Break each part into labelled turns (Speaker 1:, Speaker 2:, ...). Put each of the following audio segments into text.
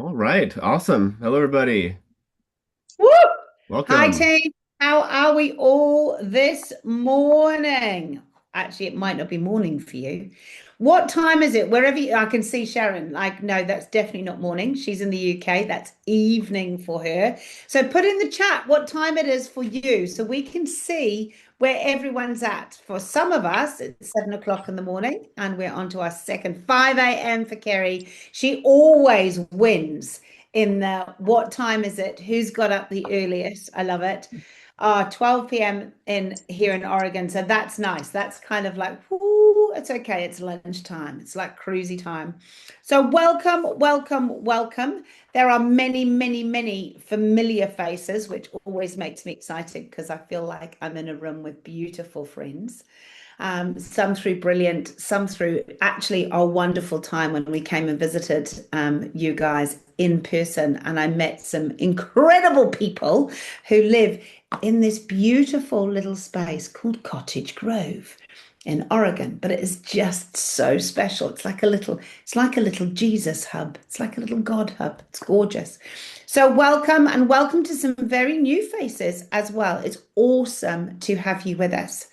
Speaker 1: All right, awesome. Hello, everybody.
Speaker 2: Woo! Hi,
Speaker 1: Welcome.
Speaker 2: team. How are we all this morning? Actually, it might not be morning for you. What time is it? Wherever I can see Sharon. Like, no, that's definitely not morning. She's in the UK. That's evening for her. So put in the chat what time it is for you so we can see where everyone's at. For some of us, it's 7 o'clock in the morning, and we're on to our second 5 a.m. for Kerry. She always wins in the what time is it? Who's got up the earliest? I love it. 12 p.m. in here in Oregon. So that's nice. That's kind of like, whoo, it's okay. It's lunchtime. It's like cruisy time. So welcome, welcome, welcome. There are many, many, many familiar faces, which always makes me excited because I feel like I'm in a room with beautiful friends. Some through brilliant, some through actually our wonderful time when we came and visited you guys in person. And I met some incredible people who live in this beautiful little space called Cottage Grove in Oregon, but it is just so special. It's like a little Jesus hub. It's like a little God hub. It's gorgeous. So welcome and welcome to some very new faces as well. It's awesome to have you with us.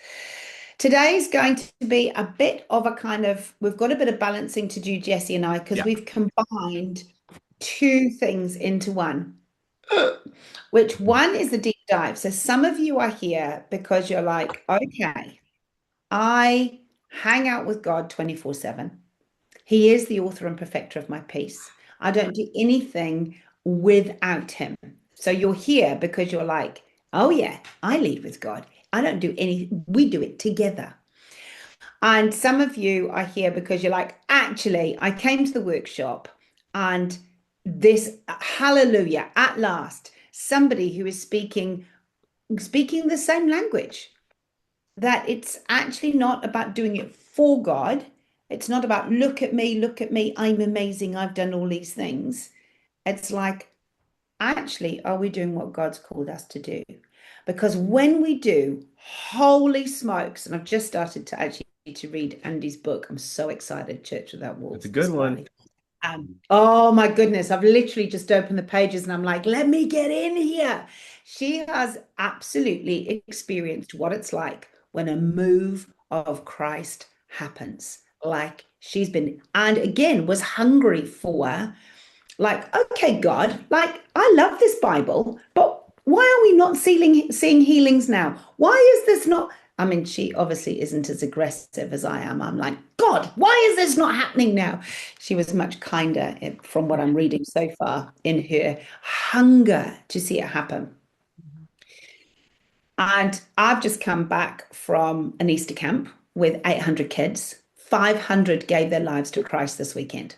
Speaker 2: Today is going to be a bit of a kind of, we've got a bit of balancing to do, Jesse and I, because
Speaker 1: Yeah.
Speaker 2: we've combined two things into one, which one is the deep dive. So some of you are here because you're like, okay, I hang out with God 24/7. He is the author and perfecter of my peace. I don't do anything without him. So you're here because you're like, oh yeah, I lead with God. I don't do any, we do it together. And some of you are here because you're like, actually, I came to the workshop and this, hallelujah, at last, somebody who is speaking the same language, that it's actually not about doing it for God. It's not about look at me, I'm amazing, I've done all these things. It's like, actually, are we doing what God's called us to do? Because when we do, holy smokes, and I've just started to actually to read Andy's book. I'm so excited, Church Without
Speaker 1: It's a
Speaker 2: Walls,
Speaker 1: good
Speaker 2: this
Speaker 1: one.
Speaker 2: guy. Oh my goodness, I've literally just opened the pages and I'm like, let me get in here. She has absolutely experienced what it's like when a move of Christ happens. Like she's been, and again, was hungry for like, okay, God, like I love this Bible, but why are we not seeing healings now? Why is this not? I mean, she obviously isn't as aggressive as I am. I'm like, God, why is this not happening now? She was much kinder from what I'm reading so far in her hunger to see it happen. And I've just come back from an Easter camp with 800 kids. 500 gave their lives to Christ this weekend.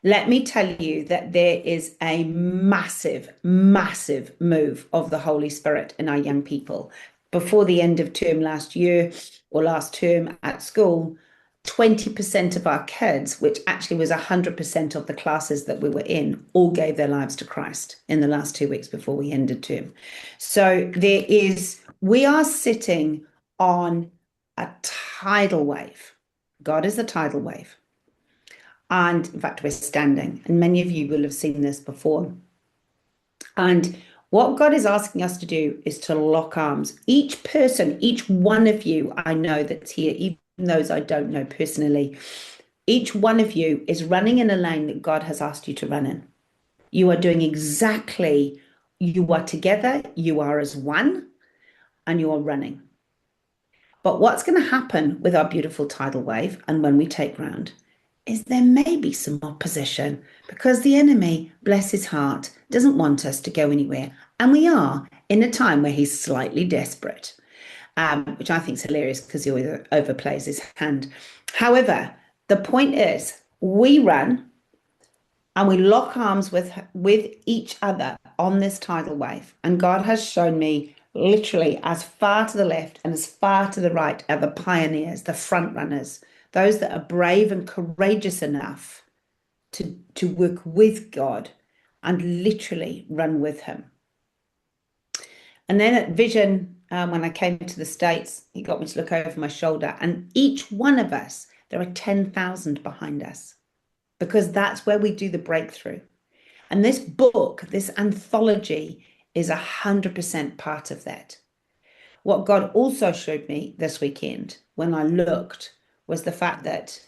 Speaker 2: Let me tell you that there is a massive, massive move of the Holy Spirit in our young people. Before the end of term last year or last term at school, 20% of our kids, which actually was 100% of the classes that we were in, all gave their lives to Christ in the last 2 weeks before we ended term. So we are sitting on a tidal wave. God is a tidal wave. And in fact, we're standing, and many of you will have seen this before. And what God is asking us to do is to lock arms. Each person, each one of you, I know that's here, even those I don't know personally, each one of you is running in a lane that God has asked you to run in. You are doing exactly, you are together, you are as one, and you are running. But what's going to happen with our beautiful tidal wave and when we take ground is there may be some opposition because the enemy, bless his heart, doesn't want us to go anywhere. And we are in a time where he's slightly desperate, which I think is hilarious because he overplays his hand. However, the point is we run and we lock arms with each other on this tidal wave. And God has shown me literally as far to the left and as far to the right are the pioneers, the front runners, those that are brave and courageous enough to work with God and literally run with him. And then at Vision, when I came to the States, he got me to look over my shoulder, and each one of us, there are 10,000 behind us because that's where we do the breakthrough. And this book, this anthology, is 100% part of that. What God also showed me this weekend when I looked was the fact that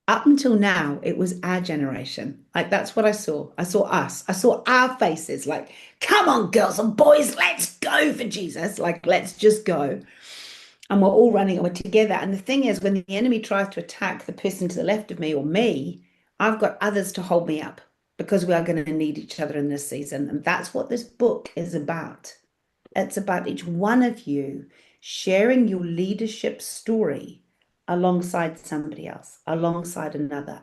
Speaker 2: up until now, it was our generation. Like that's what I saw. I saw us. I saw our faces like, come on, girls and boys, let's go for Jesus. Like, let's just go. And we're all running and we're together. And the thing is, when the enemy tries to attack the person to the left of me or me, I've got others to hold me up because we are going to need each other in this season. And that's what this book is about. It's about each one of you sharing your leadership story alongside somebody else, alongside another,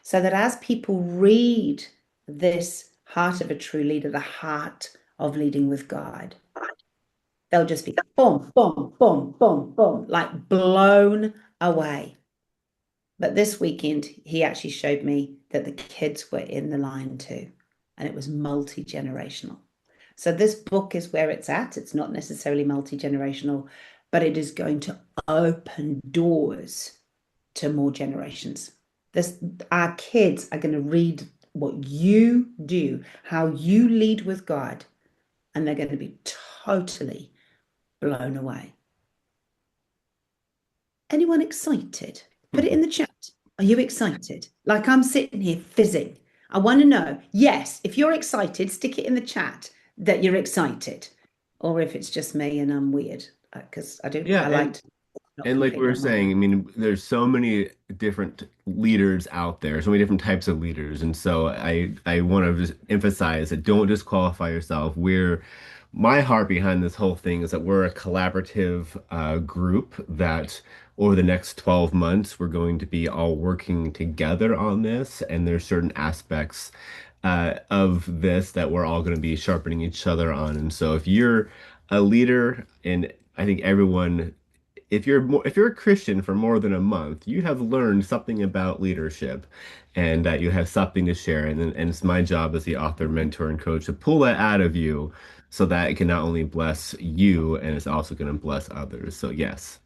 Speaker 2: so that as people read this heart of a true leader, the heart of leading with God, they'll just be boom, boom, boom, boom, boom, like blown away. But this weekend, he actually showed me that the kids were in the line too, and it was multi-generational. So this book is where it's at. It's not necessarily multi-generational, but it is going to open doors to more generations. This, our kids are going to read what you do, how you lead with God, and they're going to be totally blown away. Anyone excited? Put it in the chat. Are you excited? Like I'm sitting here fizzing. I want to know. Yes, if you're excited, stick it in the chat that you're excited. Or if it's just me and I'm weird. Because
Speaker 1: Yeah,
Speaker 2: I like to not
Speaker 1: and like we
Speaker 2: completely
Speaker 1: were
Speaker 2: on my
Speaker 1: saying, I mean, there's so many different leaders out there, so many different types of leaders. And so I want to just emphasize that don't disqualify yourself. My heart behind this whole thing is that we're a collaborative group that over the next 12 months, we're going to be all working together on this. And there's certain aspects of this that we're all going to be sharpening each other on. And so if you're a leader, and I think everyone if you're a Christian for more than a month, you have learned something about leadership and that you have something to share. And it's my job as the author, mentor, and coach to pull that out of you so that it can not only bless you and it's also going to bless others. So yes.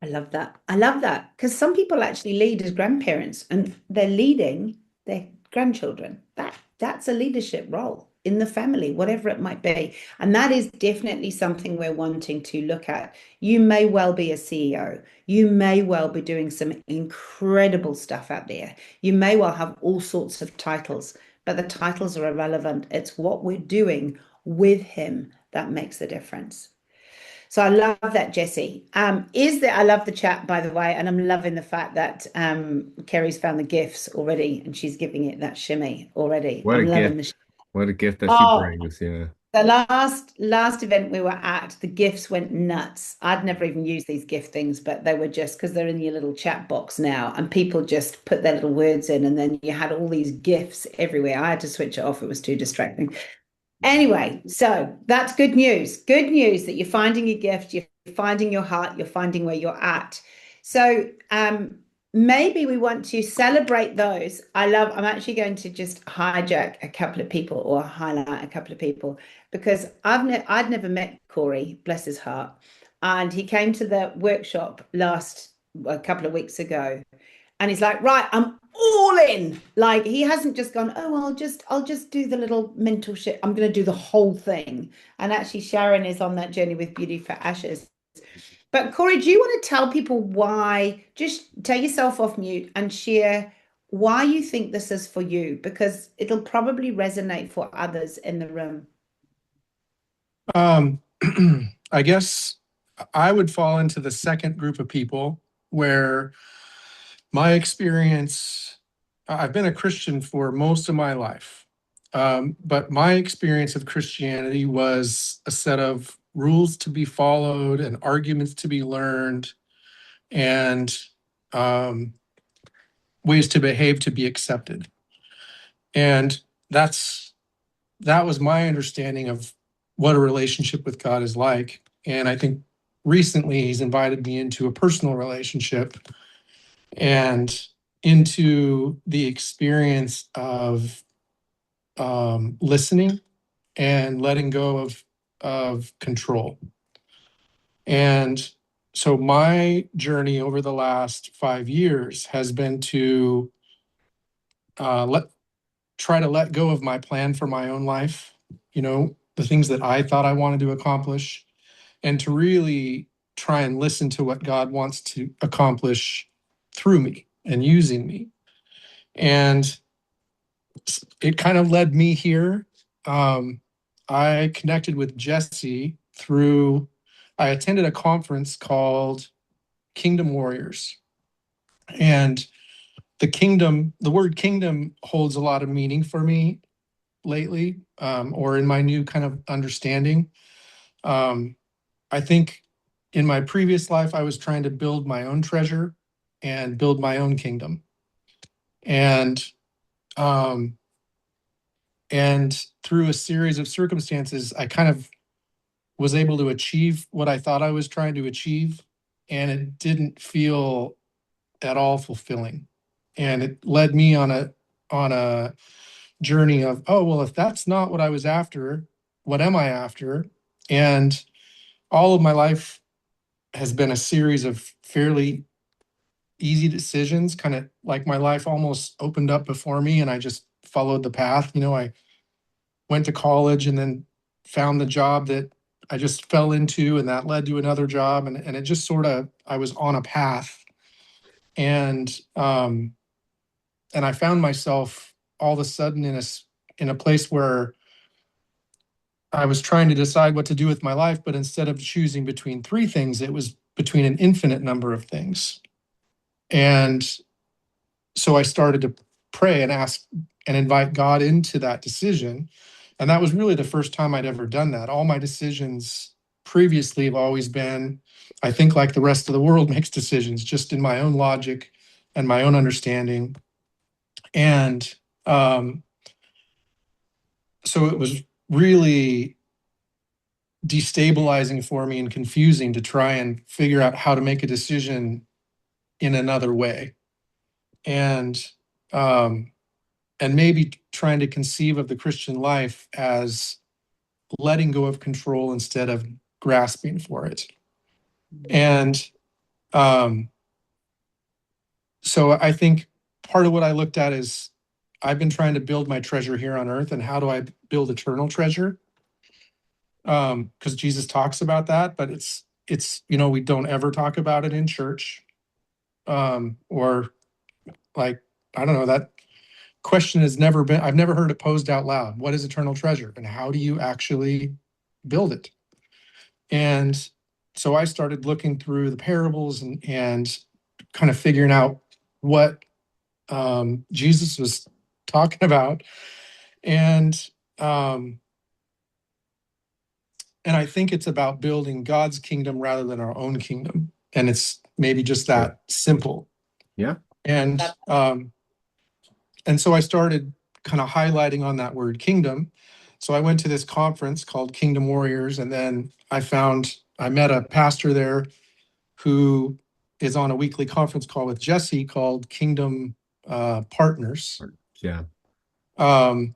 Speaker 2: I love that. I love that because some people actually lead as grandparents and they're leading their grandchildren. That's a leadership role in the family, whatever it might be. And that is definitely something we're wanting to look at. You may well be a CEO. You may well be doing some incredible stuff out there. You may well have all sorts of titles, but the titles are irrelevant. It's what we're doing with him that makes the difference. So I love that, Jesse. I love the chat, by the way, and I'm loving the fact that Kerry's found the gifts already and she's giving it that shimmy already.
Speaker 1: What a
Speaker 2: I'm loving
Speaker 1: gift.
Speaker 2: the.
Speaker 1: What a gift that she
Speaker 2: Oh,
Speaker 1: brings. Yeah.
Speaker 2: the last event we were at, the gifts went nuts. I'd never even used these gift things, but they were just because they're in your little chat box now, and people just put their little words in, and then you had all these gifts everywhere. I had to switch it off; it was too distracting. Anyway, so that's good news. Good news that you're finding your gift, you're finding your heart, you're finding where you're at. So maybe we want to celebrate those. I'm actually going to just hijack a couple of people or highlight a couple of people because I'd never met Corey, bless his heart. And he came to the workshop a couple of weeks ago and he's like, right, I'm all in. Like he hasn't just gone, oh, I'll just do the little mental shit. I'm gonna do the whole thing. And actually Sharon is on that journey with Beauty for Ashes. But Corey, do you want to tell people why, just take yourself off mute and share why you think this is for you? Because it'll probably resonate for others in the room.
Speaker 3: Um, I guess I would fall into the second group of people where my experience, I've been a Christian for most of my life. But my experience of Christianity was a set of rules to be followed and arguments to be learned and um, ways to behave to be accepted. And that was my understanding of what a relationship with God is like. And I think recently he's invited me into a personal relationship and into the experience of listening and letting go of control. And so my journey over the last 5 years has been to let try to let go of my plan for my own life, the things that I thought I wanted to accomplish, and to really try and listen to what God wants to accomplish through me and using me. And it kind of led me here. I connected with Jesse I attended a conference called Kingdom Warriors. And the word kingdom holds a lot of meaning for me lately, or in my new kind of understanding. Um, I think in my previous life, I was trying to build my own treasure and build my own kingdom. And um, and through a series of circumstances, I kind of was able to achieve what I thought I was trying to achieve, and it didn't feel at all fulfilling. And it led me on a journey of, oh, well, if that's not what I was after, what am I after? And all of my life has been a series of fairly easy decisions, kind of like my life almost opened up before me and I just followed the path. I went to college and then found the job that I just fell into, and that led to another job. And it just sort of, I was on a path. And and I found myself all of a sudden in a place where I was trying to decide what to do with my life, but instead of choosing between three things, it was between an infinite number of things. And so I started to pray and ask and invite God into that decision. And that was really the first time I'd ever done that. All my decisions previously have always been, I think, like the rest of the world makes decisions, just in my own logic and my own understanding. And so it was really destabilizing for me and confusing to try and figure out how to make a decision in another way. And um, and maybe trying to conceive of the Christian life as letting go of control instead of grasping for it. And um, so I think part of what I looked at is I've been trying to build my treasure here on earth, and how do I build eternal treasure? Because Jesus talks about that, but it's we don't ever talk about it in church, or like, I don't know, that question has never been, I've never heard it posed out loud. What is eternal treasure and how do you actually build it? And so I started looking through the parables and kind of figuring out what Jesus was talking about. And um, and I think it's about building God's kingdom rather than our own kingdom. And it's maybe just
Speaker 1: Sure.
Speaker 3: that simple.
Speaker 1: Yeah.
Speaker 3: And so I started kind of highlighting on that word kingdom. So I went to this conference called Kingdom Warriors, and then I met a pastor there who is on a weekly conference call with Jesse called Kingdom Partners.
Speaker 1: Yeah.
Speaker 3: Um,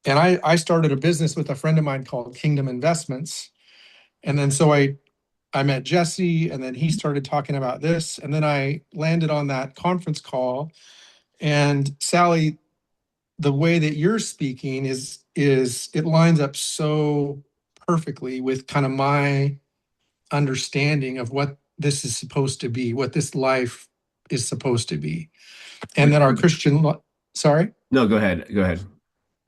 Speaker 3: and I started a business with a friend of mine called Kingdom Investments. And then so I met Jesse, and then he started talking about this. And then I landed on that conference call. And Sally, the way that you're speaking is it lines up so perfectly with kind of my understanding of what this is supposed to be, what this life is supposed to be. And that our sorry?
Speaker 1: No, go ahead. Go ahead.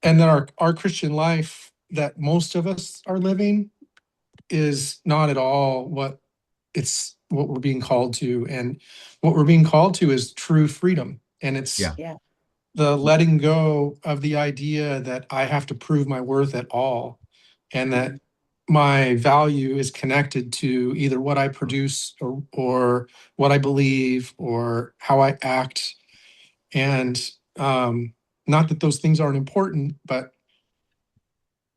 Speaker 3: And that our Christian life that most of us are living is not at all what we're being called to. And what we're being called to is true freedom. And it's
Speaker 1: Yeah.
Speaker 3: the letting go of the idea that I have to prove my worth at all, and that my value is connected to either what I produce or what I believe or how I act. And not that those things aren't important, but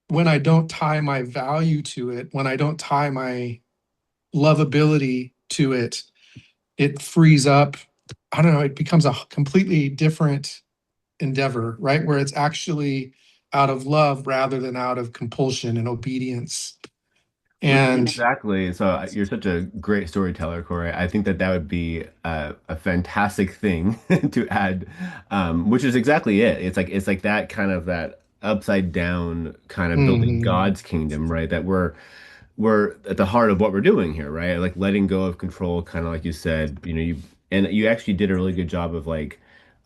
Speaker 3: when I don't tie my value to it, when I don't tie my lovability to it, it frees up. I don't know, it becomes a completely different endeavor, right? Where it's actually out of love rather than out of compulsion and obedience. And
Speaker 1: Exactly. So you're such a great storyteller, Corey. I think that that would be a fantastic thing to add, which is exactly it. It's like that kind of that upside down kind of building
Speaker 3: mhm,
Speaker 1: God's kingdom, right? That we're at the heart of what we're doing here, right? Like letting go of control, kind of like you said, you know, you actually did a really good job of like,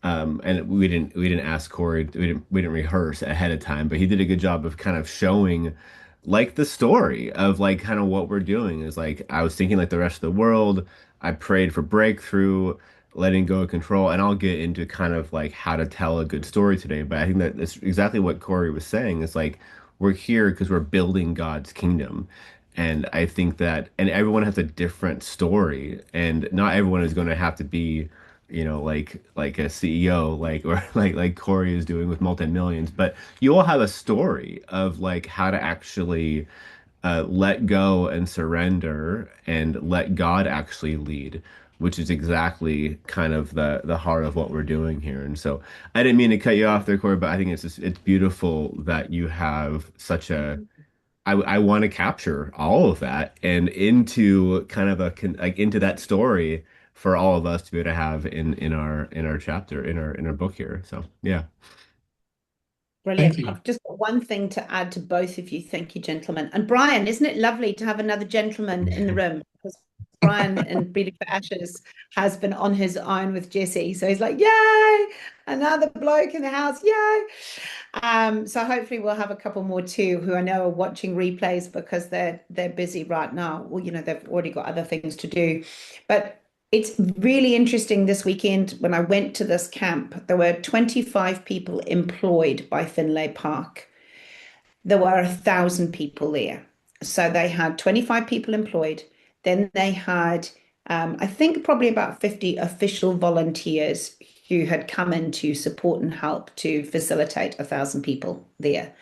Speaker 1: and we didn't ask Corey, we didn't rehearse ahead of time, but he did a good job of kind of showing like the story of like kind of what we're doing is like I was thinking like the rest of the world. I prayed for breakthrough, letting go of control, and I'll get into kind of like how to tell a good story today. But I think that that's exactly what Corey was saying. Is like we're here because we're building God's kingdom. And I think that, and everyone has a different story, and not everyone is going to have to be, you know, like a CEO, like or like Corey is doing with multi-millions. But you all have a story of like how to actually let go and surrender and let God actually lead, which is exactly kind of the heart of what we're doing here. And so I didn't mean to cut you off there, Corey, but I think it's beautiful that you have such a I want to capture all of that and into kind of like into that story for all of us to be able to have in our chapter in our book here. So yeah.
Speaker 3: thank
Speaker 2: Brilliant.
Speaker 3: you.
Speaker 2: I've just got one thing to add to both of you. Thank you, gentlemen. And Brian, isn't it lovely to have another gentleman in the room? Because Brian in Breeding for Ashes has been on his own with Jesse. So he's like, yay, another bloke in the house, yay. So hopefully we'll have a couple more too who I know are watching replays because they're busy right now. Well, you know, they've already got other things to do. But it's really interesting this weekend when I went to this camp, there were 25 people employed by Finlay Park. There were 1,000 people there. So they had 25 people employed. Then they had, I think, probably about 50 official volunteers who had come in to support and help to facilitate 1,000 people there.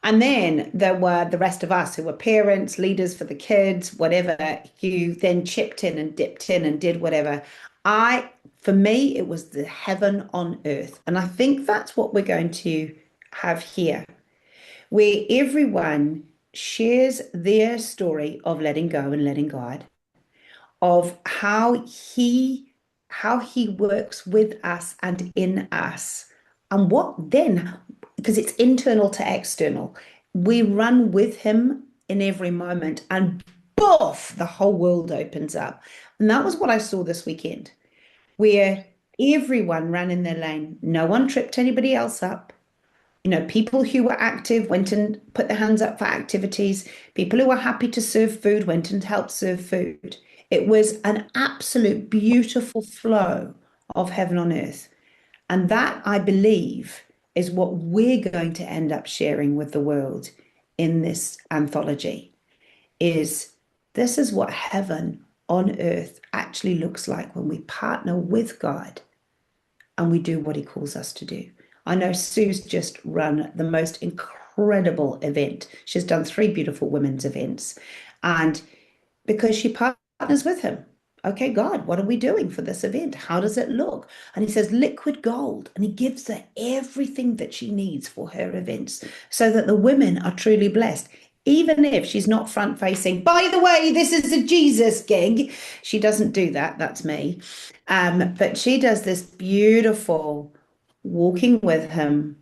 Speaker 2: And then there were the rest of us who were parents, leaders for the kids, whatever, who then chipped in and dipped in and did whatever. For me, it was the heaven on earth. And I think that's what we're going to have here, where everyone shares their story of letting go and letting God, of how he works with us and in us, and what then, because it's internal to external, we run with him in every moment, and boof, the whole world opens up. And that was what I saw this weekend, where everyone ran in their lane. No one tripped anybody else up. You know, people who were active went and put their hands up for activities. People who were happy to serve food went and helped serve food. It was an absolute beautiful flow of heaven on earth. And that, I believe, is what we're going to end up sharing with the world in this anthology, is this is what heaven on earth actually looks like when we partner with God and we do what he calls us to do. I know Sue's just run the most incredible event. She's done three beautiful women's events. And because she partners with him. Okay, God, what are we doing for this event? How does it look? And he says, liquid gold. And he gives her everything that she needs for her events so that the women are truly blessed. Even if she's not front facing, by the way, this is a Jesus gig. She doesn't do that. That's me. But she does this beautiful walking with him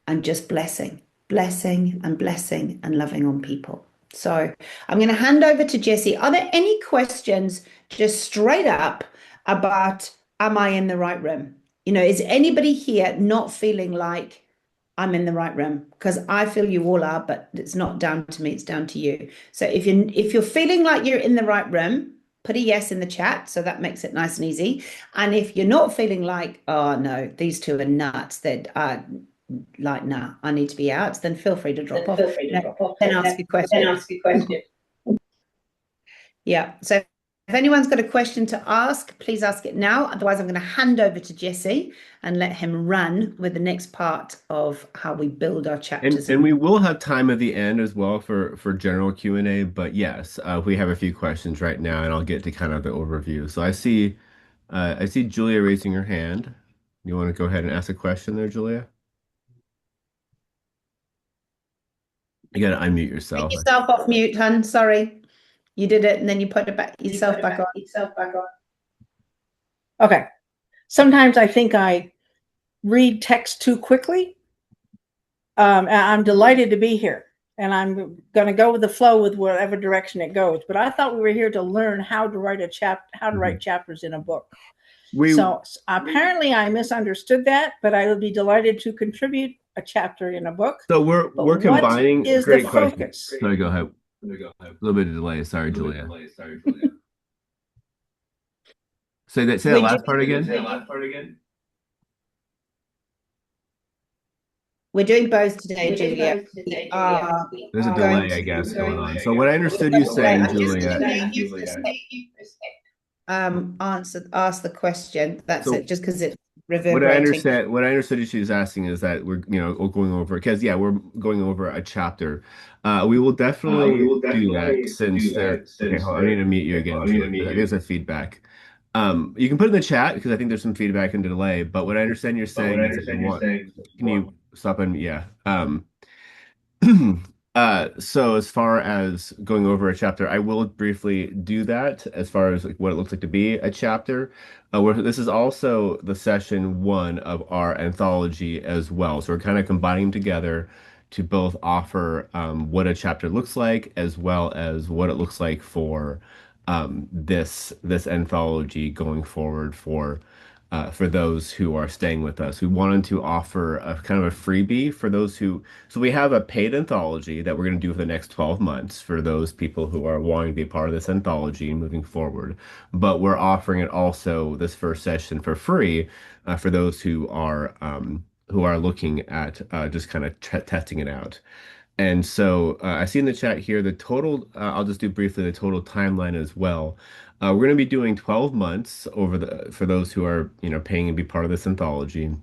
Speaker 2: and just blessing and loving on people. So I'm going to hand over to Jesse. Are there any questions just straight up about, am I in the right room? You know, is anybody here not feeling like I'm in the right room? Because I feel you all are, but it's not down to me, it's down to you. So if you're feeling like you're in the right room, put a yes in the chat, so that makes it nice and easy. And if you're not feeling like, oh no, these two are nuts, that are like, nah, I need to be out, then feel free to drop
Speaker 4: Then
Speaker 2: off.
Speaker 4: feel free to drop off.
Speaker 2: Then ask a
Speaker 4: Then
Speaker 2: question.
Speaker 4: ask a question.
Speaker 2: Yeah. So if anyone's got a question to ask, please ask it now. Otherwise, I'm going to hand over to Jesse and let him run with the next part of how we build our chapters
Speaker 1: And
Speaker 2: in.
Speaker 1: we will have time at the end as well for general Q&A, but yes, we have a few questions right now and I'll get to kind of the overview. So I see Julia raising her hand. You want to go ahead and ask a question there, Julia? You gotta unmute
Speaker 2: Take
Speaker 1: yourself.
Speaker 2: yourself off mute, hun. Sorry. You did it and then you put it back yourself back on.
Speaker 4: Okay. Sometimes I think I read text too quickly. I'm delighted to be here, and I'm going to go with the flow with whatever direction it goes. But I thought we were here to learn how to write how to write
Speaker 1: Mhm.
Speaker 4: chapters in a book.
Speaker 1: We
Speaker 4: So apparently I misunderstood that, but I would be delighted to contribute a chapter in a book.
Speaker 1: so we're
Speaker 4: But what
Speaker 1: combining.
Speaker 4: is the
Speaker 1: Great question.
Speaker 4: focus?
Speaker 1: Sorry, go ahead. A little bit of delay. Sorry, Julia. Say that
Speaker 2: We're
Speaker 1: last part
Speaker 2: doing,
Speaker 1: again.
Speaker 2: we're doing both today, Julia. We are
Speaker 1: There's a
Speaker 2: going
Speaker 1: delay, I
Speaker 2: to,
Speaker 1: guess, going on. So what I
Speaker 2: we're
Speaker 1: understood you
Speaker 2: going to wait.
Speaker 1: saying,
Speaker 2: I'm just going
Speaker 1: Julia.
Speaker 2: to make you for a second, ask the question. That's it,
Speaker 1: So
Speaker 2: just because it's reverberating.
Speaker 1: what I understood she was asking is that we're going over because yeah, we're going over a chapter. We will definitely do that since there. Okay, hold on, I need to mute you again, Julia. I think there's a feedback. You can put it in the chat because I think there's some feedback and delay. But what I understand you're saying is that you want. Can you stop and yeah. So as far as going over a chapter, I will briefly do that as far as like what it looks like to be a chapter. This is also the session one of our anthology as well. So we're kind of combining together to both offer what a chapter looks like as well as what it looks like for this anthology going forward for those who are staying with us. We wanted to offer a kind of a freebie for those who. So we have a paid anthology that we're going to do for the next 12 months for those people who are wanting to be part of this anthology moving forward. But we're offering it also this first session for free for those who are looking at just kind of testing it out. And so I see in the chat here the total, I'll just do briefly the total timeline as well. We're going to be doing 12 months over for those who are, paying and be part of this anthology.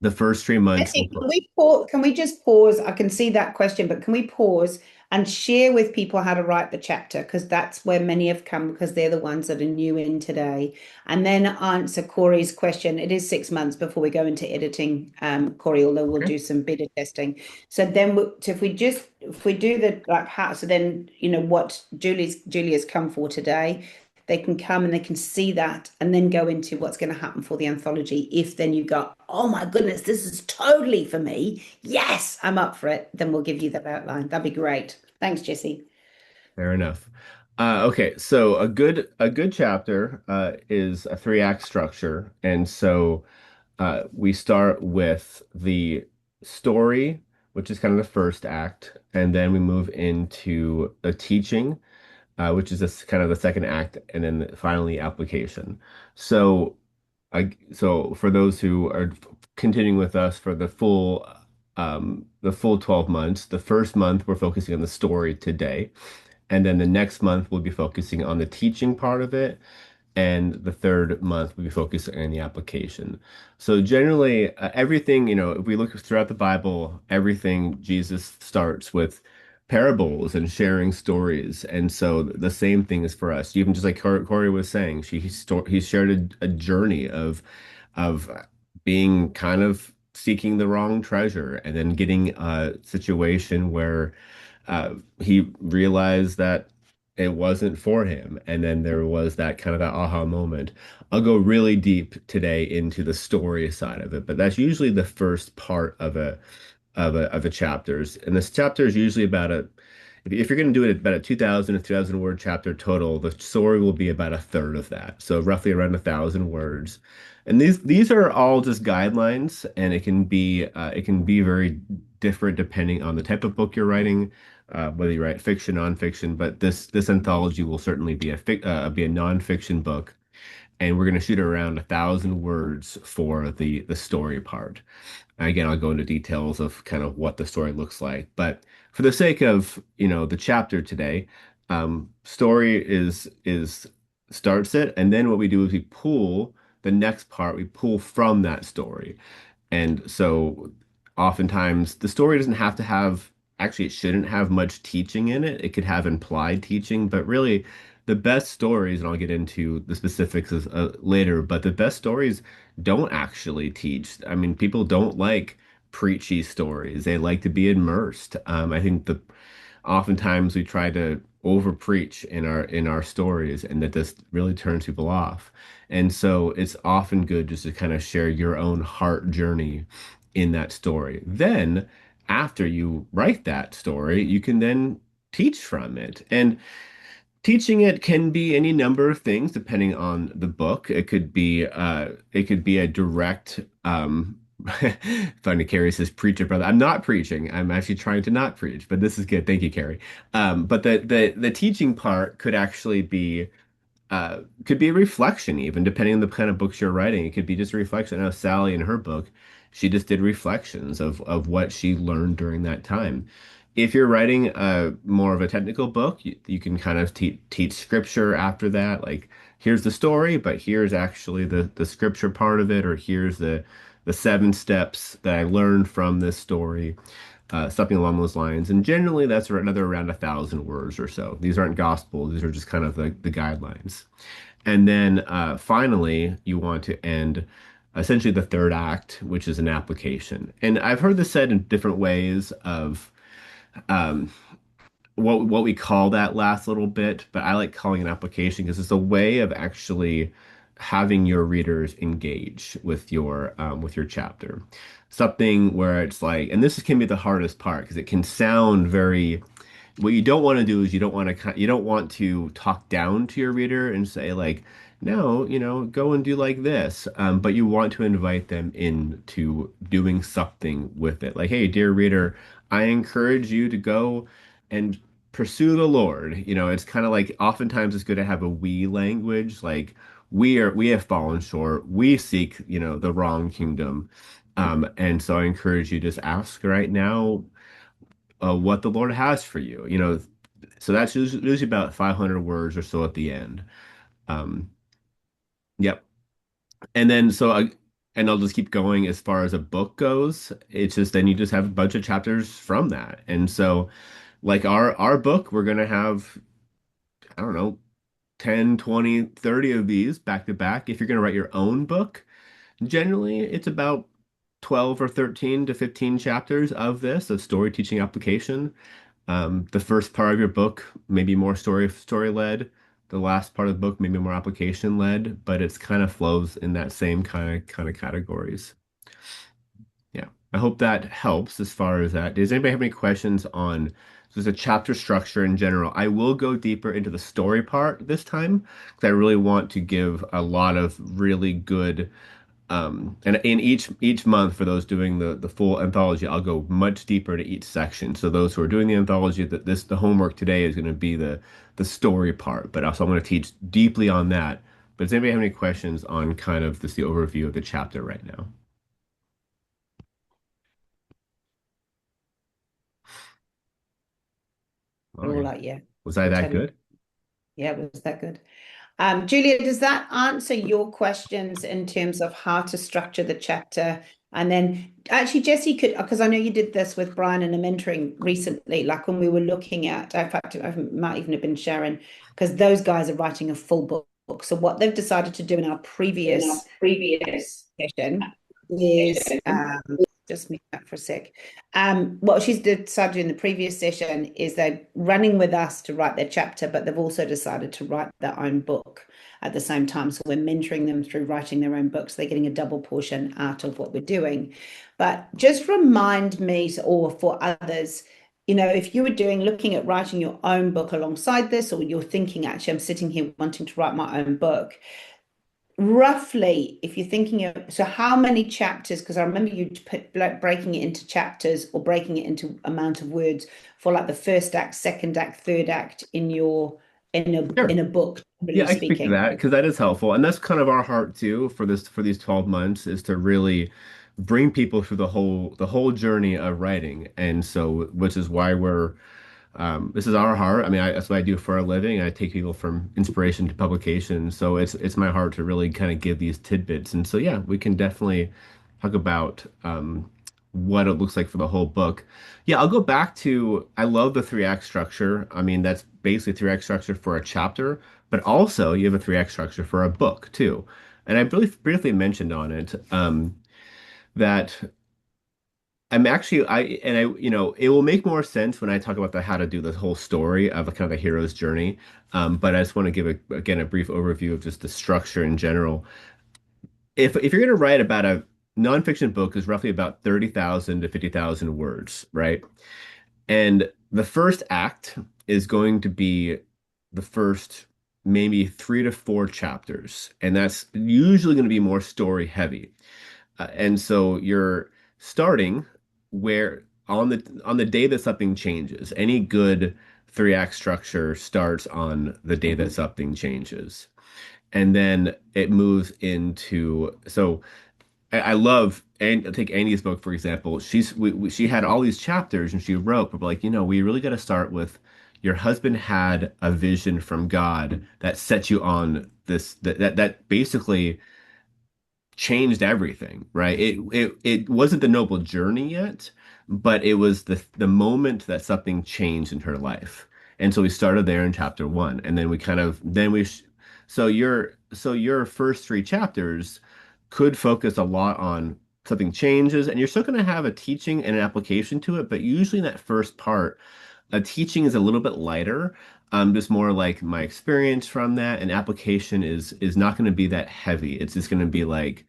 Speaker 1: The first 3 months
Speaker 2: Actually, can we pause? Can we just pause? I can see that question, but can we pause and share with people how to write the chapter? Because that's where many have come because they're the ones that are new in today. And then answer Corey's question. It is 6 months before we go into editing, Corey, although we'll
Speaker 1: Okay.
Speaker 2: do some beta testing. So then so if we do the like how, so then what Julia's come for today, they can come and they can see that and then go into what's going to happen for the anthology. If then you go, oh my goodness, this is totally for me. Yes, I'm up for it. Then we'll give you that outline. That'd be great. Thanks, Jesse.
Speaker 1: Fair enough. Okay, so a good chapter is a three-act structure, and so we start with the story, which is kind of the first act, and then we move into a teaching, which is this kind of the second act, and then finally application. So, so for those who are continuing with us for the full 12 months, the first month we're focusing on the story today. And then the next month we'll be focusing on the teaching part of it. And the third month we'll be focusing on the application. So generally, everything, if we look throughout the Bible, everything Jesus starts with parables and sharing stories. And so the same thing is for us. Even just like Corey was saying, he shared a journey of being kind of seeking the wrong treasure and then getting a situation where he realized that it wasn't for him. And then there was that kind of that aha moment. I'll go really deep today into the story side of it, but that's usually the first part of a chapters. And this chapter is usually about if you're going to do it about a 2,000 or 3,000 word chapter total, the story will be about a third of that. So roughly around 1,000 words. And these are all just guidelines, and it can be very different depending on the type of book you're writing, whether you write fiction, nonfiction. But this anthology will certainly be a nonfiction book, and we're going to shoot around 1,000 words for the story part. Again, I'll go into details of kind of what the story looks like, but for the sake of, the chapter today, story is starts it, and then what we do is we pull the next part, we pull from that story. And so oftentimes the story doesn't have to have, actually, it shouldn't have much teaching in it. It could have implied teaching, but really the best stories, and I'll get into the specifics later, but the best stories don't actually teach. I mean, people don't like preachy stories. They like to be immersed. I think the oftentimes we try to over preach in our stories, and that this really turns people off. And so it's often good just to kind of share your own heart journey in that story. Then after you write that story, you can then teach from it. And teaching it can be any number of things depending on the book. It could be a direct funny, Carrie says preacher brother. I'm not preaching. I'm actually trying to not preach, but this is good. Thank you, Carrie. But the teaching part could be a reflection, even depending on the kind of books you're writing. It could be just a reflection. I know Sally in her book, she just did reflections of what she learned during that time. If you're writing more of a technical book, you can kind of te teach scripture after that. Like, here's the story, but here's actually the scripture part of it, or here's the 7 steps that I learned from this story, something along those lines. And generally, that's another around 1,000 words or so. These aren't gospel; these are just kind of the guidelines. And then finally, you want to end essentially the third act, which is an application. And I've heard this said in different ways of um, what we call that last little bit, but I like calling it an application because it's a way of actually having your readers engage with your chapter. Something where it's like, and this can be the hardest part because it can sound very what you don't want to do is you don't want to talk down to your reader and say like, no, go and do like this. But you want to invite them into doing something with it. Like, hey, dear reader, I encourage you to go and pursue the Lord. It's kind of like oftentimes it's good to have a we language, like we have fallen short. We seek, the wrong kingdom. And so I encourage you to just ask right now what the Lord has for you. So that's usually about 500 words or so at the end. Um, yep. And then and I'll just keep going as far as a book goes. It's just then you just have a bunch of chapters from that. And so like our book, we're gonna have, I don't know, 10, 20, 30 of these back to back. If you're gonna write your own book, generally it's about 12 or 13 to 15 chapters of this, of story teaching application. The first part of your book may be more story led. The last part of the book may be more application led, but it's kind of flows in that same kind of categories. Yeah, I hope that helps as far as that. Does anybody have any questions on just a chapter structure in general? I will go deeper into the story part this time because I really want to give a lot of really good and in each month for those doing the full anthology, I'll go much deeper to each section. So those who are doing the anthology, the homework today is going to be the story part, but also I'm going to teach deeply on that. But does anybody have any questions on kind of just the overview of the chapter right now? All
Speaker 2: We're all
Speaker 1: right.
Speaker 2: like, yeah,
Speaker 1: Was I
Speaker 2: we're
Speaker 1: that
Speaker 2: totally,
Speaker 1: good?
Speaker 2: yeah, was that good? Julia, does that answer your questions in terms of how to structure the chapter? And then actually, Jesse could, because I know you did this with Brian in a mentoring recently, like when we were looking at, in fact, it might even have been Sharon, because those guys are writing a full book. So what they've decided to do in our previous session is just mute that for a sec. What she's decided in the previous session is they're running with us to write their chapter, but they've also decided to write their own book at the same time. So we're mentoring them through writing their own books. They're getting a double portion out of what we're doing. But just remind me, or for others, if you were looking at writing your own book alongside this, or you're thinking, actually, I'm sitting here wanting to write my own book, roughly, if you're thinking of, so how many chapters, because I remember you put like breaking it into chapters or breaking it into amount of words for like the first act, second act, third act in your in
Speaker 1: Sure.
Speaker 2: a book,
Speaker 1: Yeah,
Speaker 2: really
Speaker 1: I can speak to
Speaker 2: speaking.
Speaker 1: that because that is helpful. And that's kind of our heart too for these 12 months is to really bring people through the whole journey of writing. And so which is why this is our heart. I mean, that's what I do for a living. I take people from inspiration to publication. So it's my heart to really kind of give these tidbits. And so yeah, we can definitely talk about what it looks like for the whole book. Yeah, I'll go back to I love the 3 act structure. I mean, that's basically 3 act structure for a chapter, but also you have a 3 act structure for a book too. And I really briefly mentioned on it that I'm actually it will make more sense when I talk about how to do the whole story of a kind of the hero's journey. But I just want to give again a brief overview of just the structure in general. If you're going to write about a nonfiction book is roughly about 30,000 to 50,000 words, right? And the first act is going to be the first maybe 3 to 4 chapters, and that's usually going to be more story heavy. And so you're starting where on the day that something changes. Any good 3 act structure starts on the day that something changes. And then it moves into I love and take Annie's book for example. She had all these chapters and she wrote, but like, we really got to start with your husband had a vision from God that set you on this that basically changed everything, right? It wasn't the noble journey yet, but it was the moment that something changed in her life. And so we started there in chapter one, and then we kind of then we sh so your first 3 chapters could focus a lot on something changes, and you're still going to have a teaching and an application to it, but usually in that first part, a teaching is a little bit lighter. Just more like my experience from that, and application is not going to be that heavy. It's just going to be like,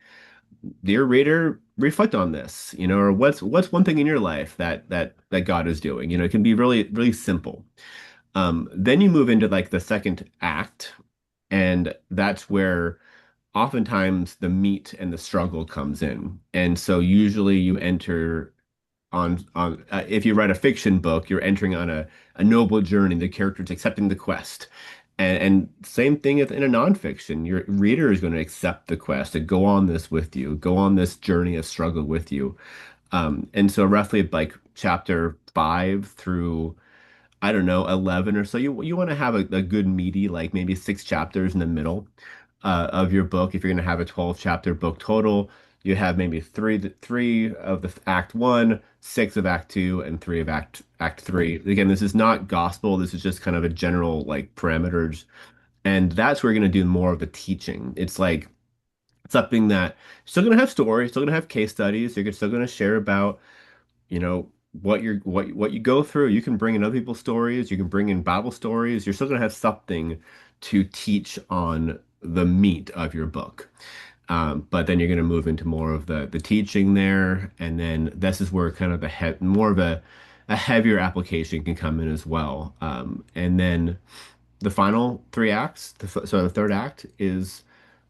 Speaker 1: dear reader, reflect on this, or what's one thing in your life that God is doing. It can be really, really simple. Then you move into like the second act, and that's where oftentimes the meat and the struggle comes in. And so usually you enter on if you write a fiction book, you're entering on a noble journey. The character's accepting the quest. And same thing in a nonfiction. Your reader is going to accept the quest and go on this with you, go on this journey of struggle with you. And so roughly like chapter 5 through, I don't know, 11 or so, you want to have a good meaty, like maybe 6 chapters in the middle of your book. If you're going to have a 12 chapter book total, you have maybe three of the act one, 6 of act two, and 3 of act three. Again, this is not gospel. This is just kind of a general like parameters. And that's where you're going to do more of the teaching. It's like something that still going to have stories, still going to have case studies. You're still going to share about what you go through. You can bring in other people's stories, you can bring in Bible stories. You're still going to have something to teach on the meat of your book. But then you're going to move into more of the teaching there, and then this is where kind of more of a heavier application can come in as well. And then the final 3 acts, so the third act is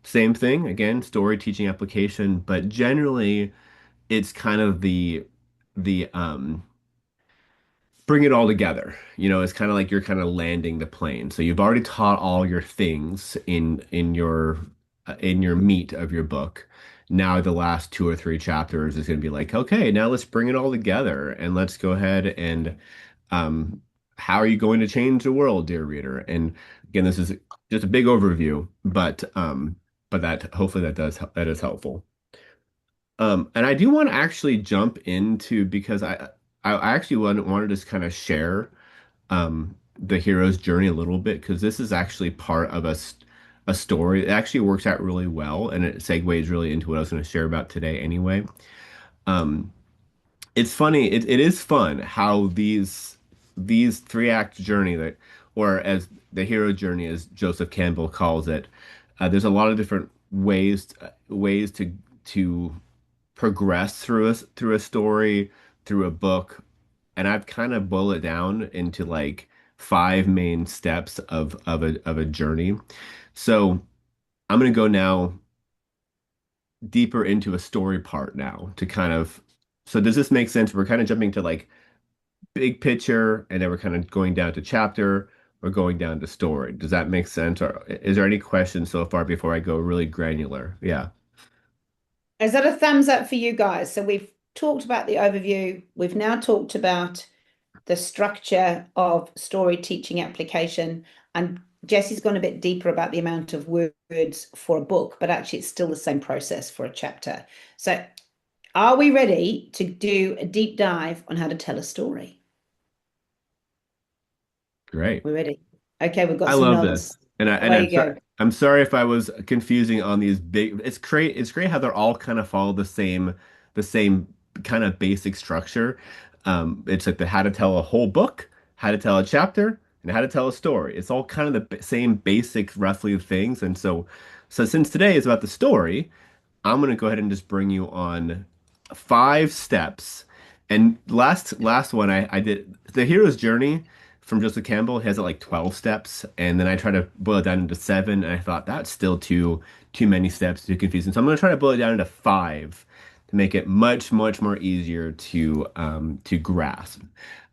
Speaker 1: same thing again, story, teaching, application, but generally it's kind of the bring it all together. It's kind of like you're kind of landing the plane. So you've already taught all your things in your meat of your book. Now the last 2 or 3 chapters is going to be like, okay, now let's bring it all together and let's go ahead and um, how are you going to change the world, dear reader? And again, this is just a big overview, but that hopefully that is helpful. And I do want to actually jump into because I actually want to just kind of share the hero's journey a little bit because this is actually part of a story. It actually works out really well and it segues really into what I was going to share about today anyway. Um, it's funny, it is fun how these 3 act journey that or as the hero journey as Joseph Campbell calls it, there's a lot of different ways to progress through a story, through a book, and I've kind of boiled it down into like 5 main steps of a journey. So I'm gonna go now deeper into a story part now to kind of. So does this make sense? We're kind of jumping to like big picture, and then we're kind of going down to chapter or going down to story. Does that make sense? Or is there any questions so far before I go really granular? Yeah.
Speaker 2: Is that a thumbs up for you guys? So we've talked about the overview. We've now talked about the structure of story teaching application. And Jesse's gone a bit deeper about the amount of words for a book, but actually it's still the same process for a chapter. So are we ready to do a deep dive on how to tell a story?
Speaker 1: Great.
Speaker 2: We're ready. Okay, we've got
Speaker 1: I
Speaker 2: some
Speaker 1: love
Speaker 2: nods.
Speaker 1: this. And
Speaker 2: Away you go.
Speaker 1: I'm sorry if I was confusing on these big. It's great how they're all kind of follow the same kind of basic structure. It's like the how to tell a whole book, how to tell a chapter, and how to tell a story. It's all kind of the same basic, roughly things. And so since today is about the story, I'm gonna go ahead and just bring you on 5 steps. And last one I did the hero's journey from Joseph Campbell has like 12 steps, and then I try to boil it down into 7, and I thought that's still too many steps, too confusing. So I'm gonna try to boil it down into 5 to make it much more easier to grasp.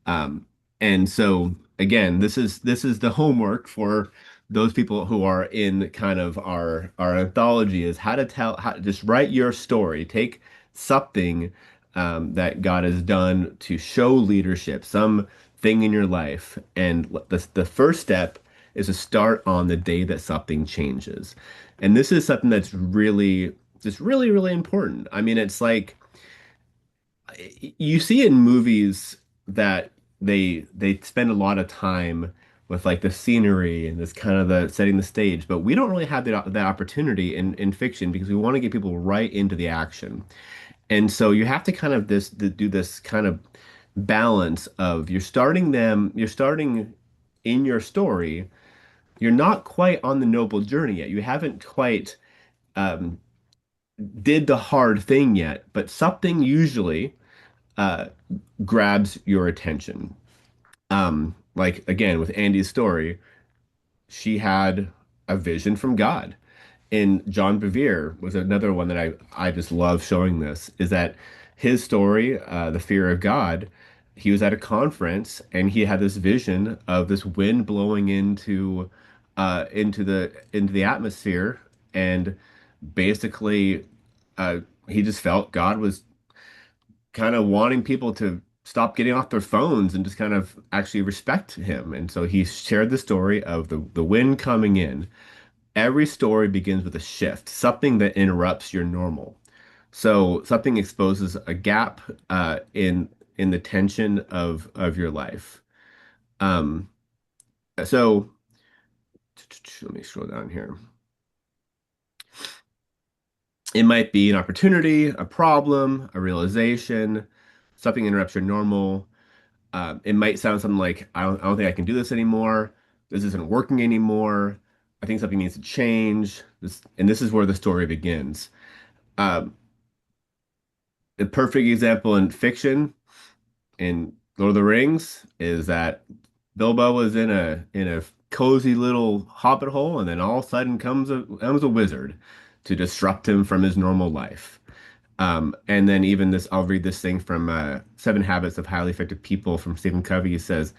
Speaker 1: Um, and so again, this is the homework for those people who are in kind of our anthology is how to tell how just write your story. Take something that God has done to show leadership, some thing in your life, and the first step is to start on the day that something changes. And this is something that's really just really important. I mean, it's like you see in movies that they spend a lot of time with like the scenery and this kind of the setting the stage, but we don't really have that opportunity in fiction because we want to get people right into the action. And so you have to kind of do this kind of balance of you're starting in your story, you're not quite on the noble journey yet. You haven't quite um, did the hard thing yet, but something usually uh, grabs your attention. Like again with Andy's story, she had a vision from God. And John Bevere was another one that I just love showing this is that his story, The Fear of God, he was at a conference and he had this vision of this wind blowing into the atmosphere, and basically uh, he just felt God was kind of wanting people to stop getting off their phones and just kind of actually respect him. And so he shared the story of the wind coming in. Every story begins with a shift, something that interrupts your normal. So something exposes a gap in the tension of your life. Um, so let me scroll down here. It might be an opportunity, a problem, a realization, something interrupts your normal. It might sound something like, I don't think I can do this anymore. This isn't working anymore. I think something needs to change. And this is where the story begins. Um, the perfect example in fiction in Lord of the Rings is that Bilbo was in a cozy little hobbit hole, and then all of a sudden comes a wizard to disrupt him from his normal life. And then even this, I'll read this thing from Seven Habits of Highly Effective People from Stephen Covey. He says,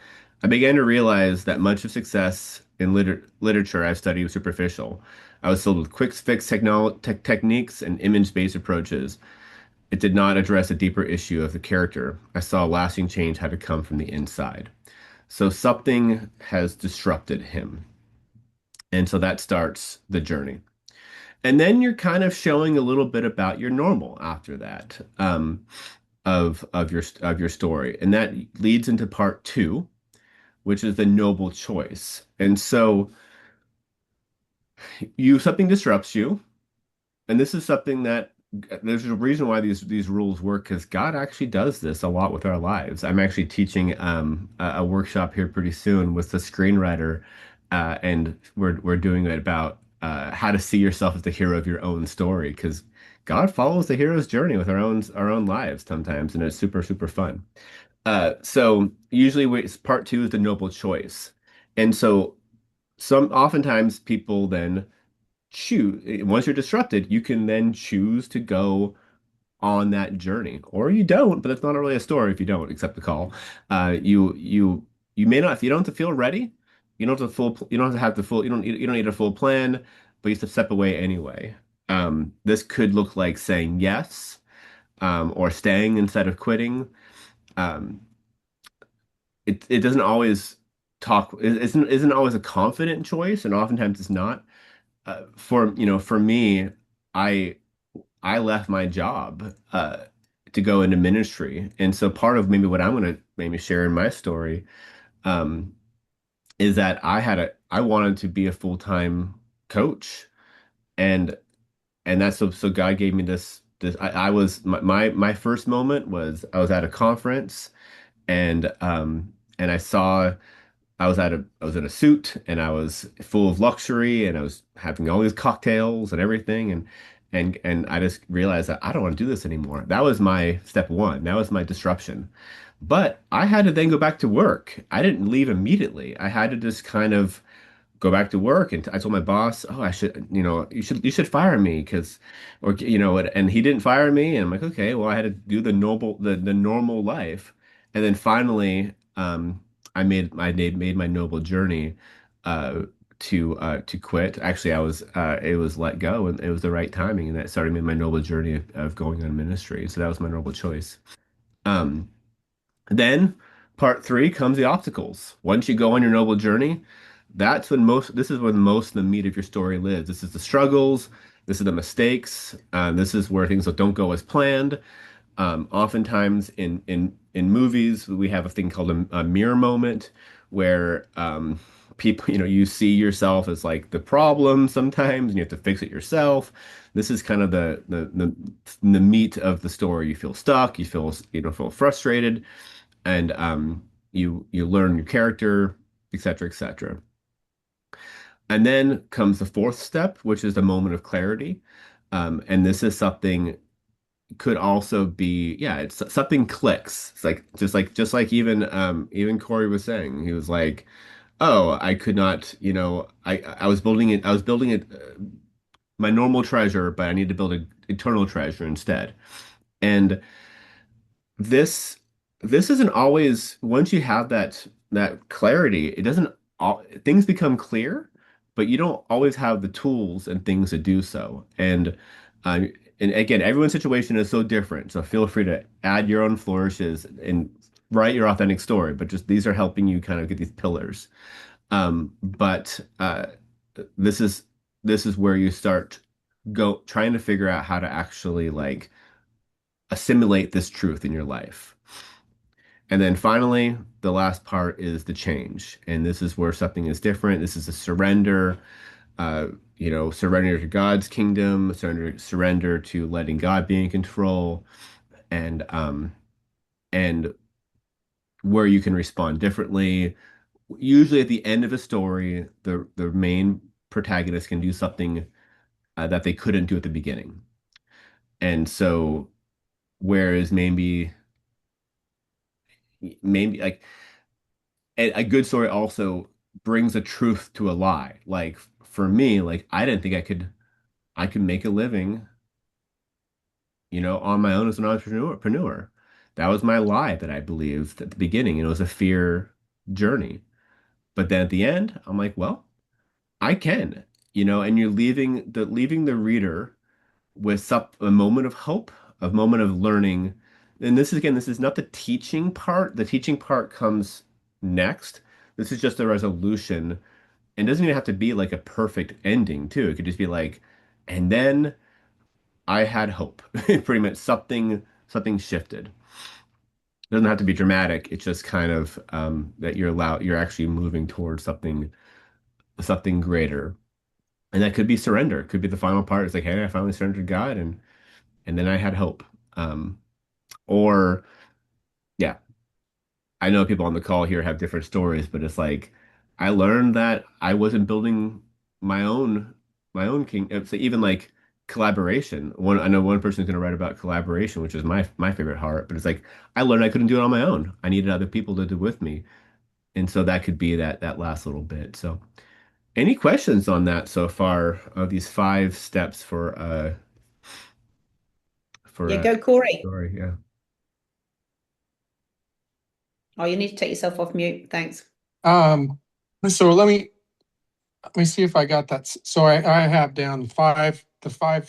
Speaker 1: I began to realize that much of success in literature I've studied was superficial. I was filled with quick fix techniques and image-based approaches. It did not address a deeper issue of the character. I saw lasting change had to come from the inside. So something has disrupted him. And so that starts the journey. And then you're kind of showing a little bit about your normal after that, of your story, and that leads into part 2, which is the noble choice. And so you something disrupts you, and this is something that there's a reason why these rules work because God actually does this a lot with our lives. I'm actually teaching a workshop here pretty soon with the screenwriter, and we're doing it about how to see yourself as the hero of your own story because God follows the hero's journey with our own lives sometimes, and it's super fun. So usually part 2 is the noble choice, and so oftentimes people then choose once you're disrupted, you can then choose to go on that journey, or you don't. But that's not really a story if you don't accept the call. You may not if you don't have to feel ready. You don't have the full you don't need a full plan, but you have to step away anyway. This could look like saying yes, or staying instead of quitting. Um, it doesn't always isn't always a confident choice, and oftentimes it's not. For me, I I left my job to go into ministry, and so part of maybe what I'm going to maybe share in my story um, is that I wanted to be a full-time coach, and and that's so God gave me I was my first moment was I was at a conference and I saw I was in a suit and I was full of luxury and I was having all these cocktails and everything and I just realized that I don't want to do this anymore. That was my step one. That was my disruption. But I had to then go back to work. I didn't leave immediately. I had to just kind of go back to work. And I told my boss, "Oh, I should, you should fire me because, or and he didn't fire me." And I'm like, "Okay, well, I had to do the normal life." And then finally, I made my noble journey, uh, to quit. Actually, it was let go, and it was the right timing, and that started me my noble journey of going on ministry. So that was my noble choice. Um, then part three comes the obstacles. Once you go on your noble journey, this is when most of the meat of your story lives. This is the struggles, this is the mistakes, this is where things don't go as planned. Oftentimes in movies, we have a thing called a mirror moment where people, you see yourself as like the problem sometimes, and you have to fix it yourself. This is kind of the meat of the story. You feel stuck, feel frustrated, and you learn your character, etc., etc. And then comes the fourth step, which is the moment of clarity. And this is something could also be, yeah, it's something clicks. It's like just like even Corey was saying, he was like, "Oh, I could not, I was building it my normal treasure, but I need to build an eternal treasure instead." And this this isn't always once you have that clarity, it doesn't all things become clear, but you don't always have the tools and things to do so. Uh, and again, everyone's situation is so different, so feel free to add your own flourishes and write your authentic story. But just these are helping you kind of get these pillars. But this is this is where you start go trying to figure out how to actually like assimilate this truth in your life. And then finally, the last part is the change. And this is where something is different. This is a surrender, uh, surrender to God's kingdom, surrender to letting God be in control, and and where you can respond differently. Usually at the end of a story, the main protagonist can do something that they couldn't do at the beginning. And so, whereas maybe like a good story also brings a truth to a lie. Like for me, like I didn't think I could make a living, on my own as an entrepreneur. That was my lie that I believed at the beginning, and it was a fear journey. But then at the end, I'm like, well, I can, and you're leaving the reader with a moment of hope, a moment of learning. And this is not the teaching part. The teaching part comes next. This is just a resolution. And it doesn't even have to be like a perfect ending, too. It could just be like, and then I had hope. Pretty much something shifted. It doesn't have to be dramatic. It's just kind of that you're actually moving towards something greater. And that could be surrender. It could be the final part. It's like, hey, I finally surrendered to God and then I had hope. Um, or yeah, I know people on the call here have different stories, but it's like I learned that I wasn't building my own king. So even like collaboration. I know one person's going to write about collaboration, which is my favorite heart. But it's like I learned I couldn't do it on my own. I needed other people to do it with me, and so that could be that last little bit. So, any questions on that so far of these five steps for
Speaker 2: Yeah, go Corey.
Speaker 1: story? Yeah.
Speaker 2: Oh, you need to take yourself off mute. Thanks.
Speaker 3: Um, so let me see if I got that. So I have down the five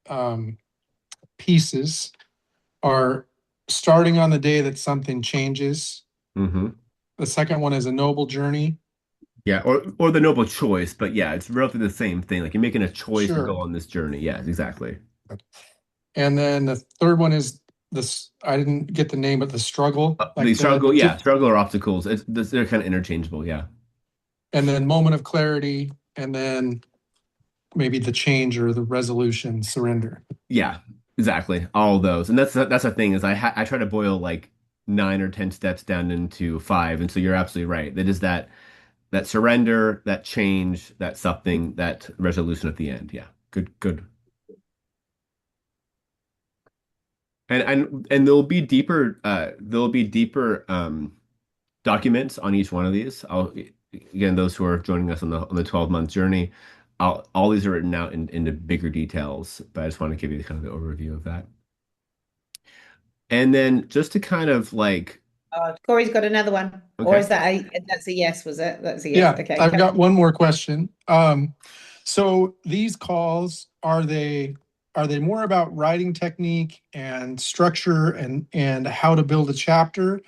Speaker 3: um, pieces are starting on the day that something changes.
Speaker 1: hmm
Speaker 3: The second one is a noble journey.
Speaker 1: Yeah, or the noble choice, but yeah, it's relatively the same thing. Like you're making a choice to go
Speaker 3: Sure.
Speaker 1: on this journey. Yes, exactly.
Speaker 3: And then the third one is this, I didn't get the name, but the struggle,
Speaker 1: The
Speaker 3: like
Speaker 1: struggle or obstacles. They're kind of interchangeable. Yeah,
Speaker 3: and then moment of clarity, and then maybe the change or the resolution, surrender.
Speaker 1: yeah, Exactly, all of those, and that's the thing is I try to boil like 9 or 10 steps down into five, and so you're absolutely right. That is that surrender, that change, that something, that resolution at the end. Yeah, good. And there'll be deeper documents on each one of these. I'll again those who are joining us on the 12-month journey. All these are written out into bigger details, but I just want to give you kind of the overview of that. And then just to kind of like,
Speaker 2: Corey's got another one. Or
Speaker 1: okay,
Speaker 2: is that that's a yes, was it? That's a yes.
Speaker 3: Yeah,
Speaker 2: Okay.
Speaker 3: I've got one more question. So these calls, are they more about writing technique and structure and how to build a chapter,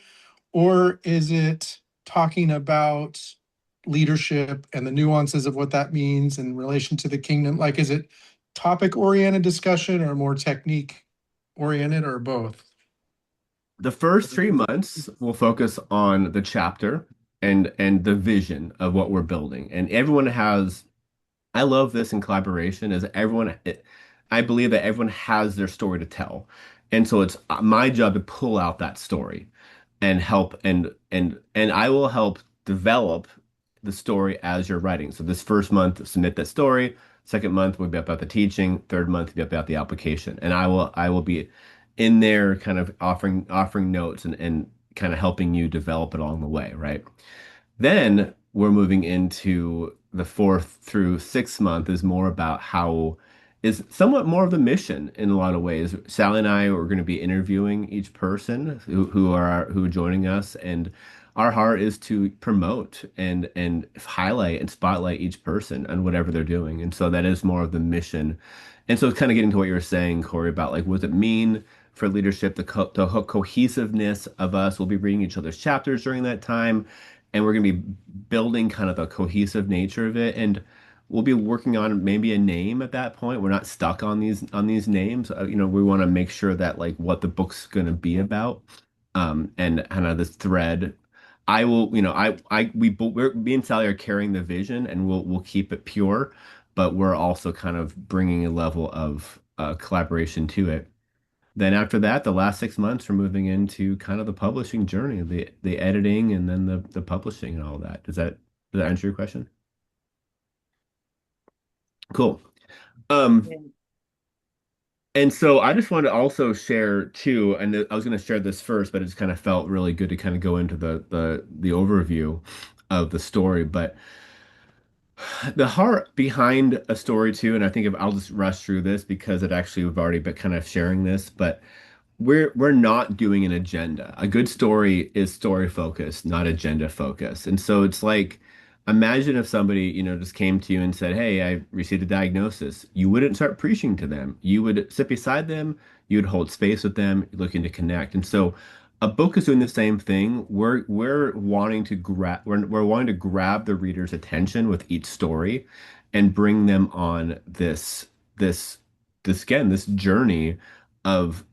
Speaker 3: or is it talking about leadership and the nuances of what that means in relation to the kingdom? Like, is it topic oriented discussion or more technique oriented or both?
Speaker 1: the first 3 months will focus on the chapter and the vision of what we're building. And everyone has, I love this in collaboration, is I believe that everyone has their story to tell. And so it's my job to pull out that story and help and I will help develop the story as you're writing. So this first month, submit that story. Second month will be about the teaching. Third month will be about the application. And I will be in there kind of offering notes and kind of helping you develop it along the way, right? Then we're moving into the 4th through 6th month is more about how is somewhat more of the mission in a lot of ways. Sally and I are going to be interviewing each person who are joining us, and our heart is to promote and highlight and spotlight each person and whatever they're doing. And so that is more of the mission. And so it's kind of getting to what you were saying, Corey, about like what does it mean for leadership, the cohesiveness of us. We'll be reading each other's chapters during that time, and we're going to be building kind of a cohesive nature of it. And we'll be working on maybe a name at that point. We're not stuck on these names. We want to make sure that like what the book's going to be about, and kind of this thread. I will, me and Sally are carrying the vision, and we'll keep it pure, but we're also kind of bringing a level of collaboration to it. Then after that, the last 6 months, we're moving into kind of the publishing journey, the editing, and then the publishing and all that. Does that answer your question? Cool. Um,
Speaker 2: Yeah.
Speaker 1: and so I just wanted to also share too, and I was going to share this first, but it just kind of felt really good to kind of go into the overview of the story. But the heart behind a story too, and I think if I'll just rush through this because it actually we've already been kind of sharing this, but we're not doing an agenda. A good story is story focused, not agenda focused. And so it's like, imagine if somebody, just came to you and said, "Hey, I received a diagnosis." You wouldn't start preaching to them. You would sit beside them, you would hold space with them, looking to connect. And so a book is doing the same thing. We're wanting to grab the reader's attention with each story and bring them on this this journey of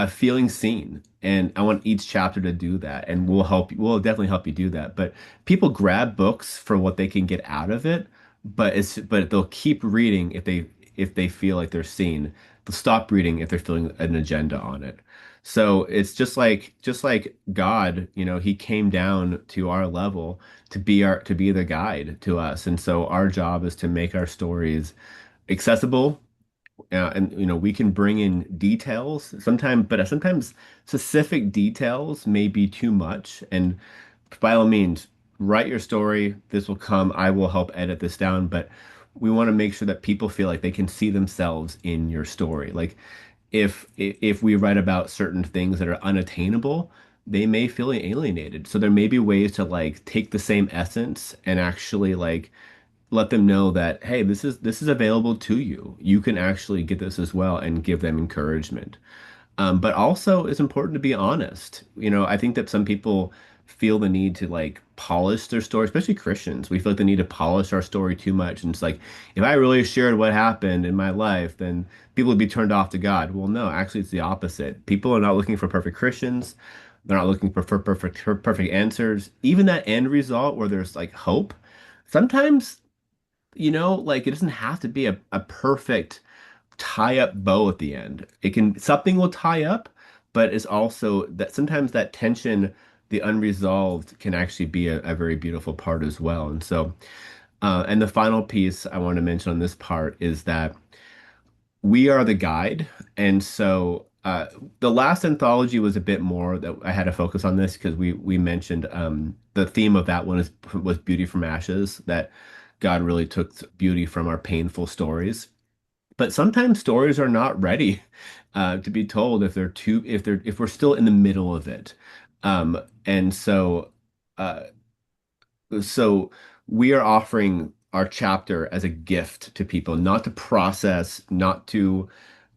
Speaker 1: feeling seen. And I want each chapter to do that. And we'll definitely help you do that. But people grab books for what they can get out of it, but they'll keep reading if they feel like they're seen. They'll stop reading if they're feeling an agenda on it. So it's just like God, he came down to our level to be the guide to us. And so our job is to make our stories accessible, and we can bring in details sometimes, but sometimes specific details may be too much. And by all means, write your story. This will come. I will help edit this down, but we want to make sure that people feel like they can see themselves in your story. Like if we write about certain things that are unattainable, they may feel alienated. So there may be ways to like take the same essence and actually like let them know that, hey, this is available to you. You can actually get this as well and give them encouragement. But also, it's important to be honest. I think that some people feel the need to like polish their story, especially Christians. We feel like the need to polish our story too much. And it's like, if I really shared what happened in my life, then people would be turned off to God. Well, no, actually, it's the opposite. People are not looking for perfect Christians. They're not looking for perfect answers. Even that end result where there's like hope, sometimes like it doesn't have to be a perfect tie up bow at the end. It can something will tie up, but it's also that sometimes that tension, the unresolved, can actually be a very beautiful part as well. And so, and the final piece I want to mention on this part is that we are the guide. And so the last anthology was a bit more that I had to focus on this because we mentioned the theme of that one was beauty from ashes, that God really took beauty from our painful stories. But sometimes stories are not ready to be told if we're still in the middle of it. And so uh, so we are offering our chapter as a gift to people, not to process, not to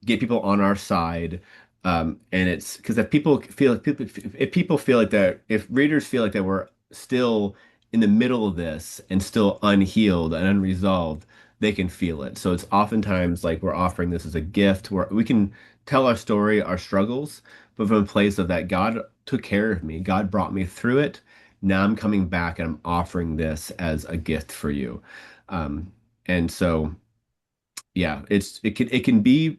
Speaker 1: get people on our side. And it's because if people feel like that, if readers feel like that we're still in the middle of this and still unhealed and unresolved, they can feel it. So it's oftentimes like we're offering this as a gift where we can tell our story, our struggles, but from a place of that God took care of me, God brought me through it. Now I'm coming back and I'm offering this as a gift for you. Um, and so yeah, it can be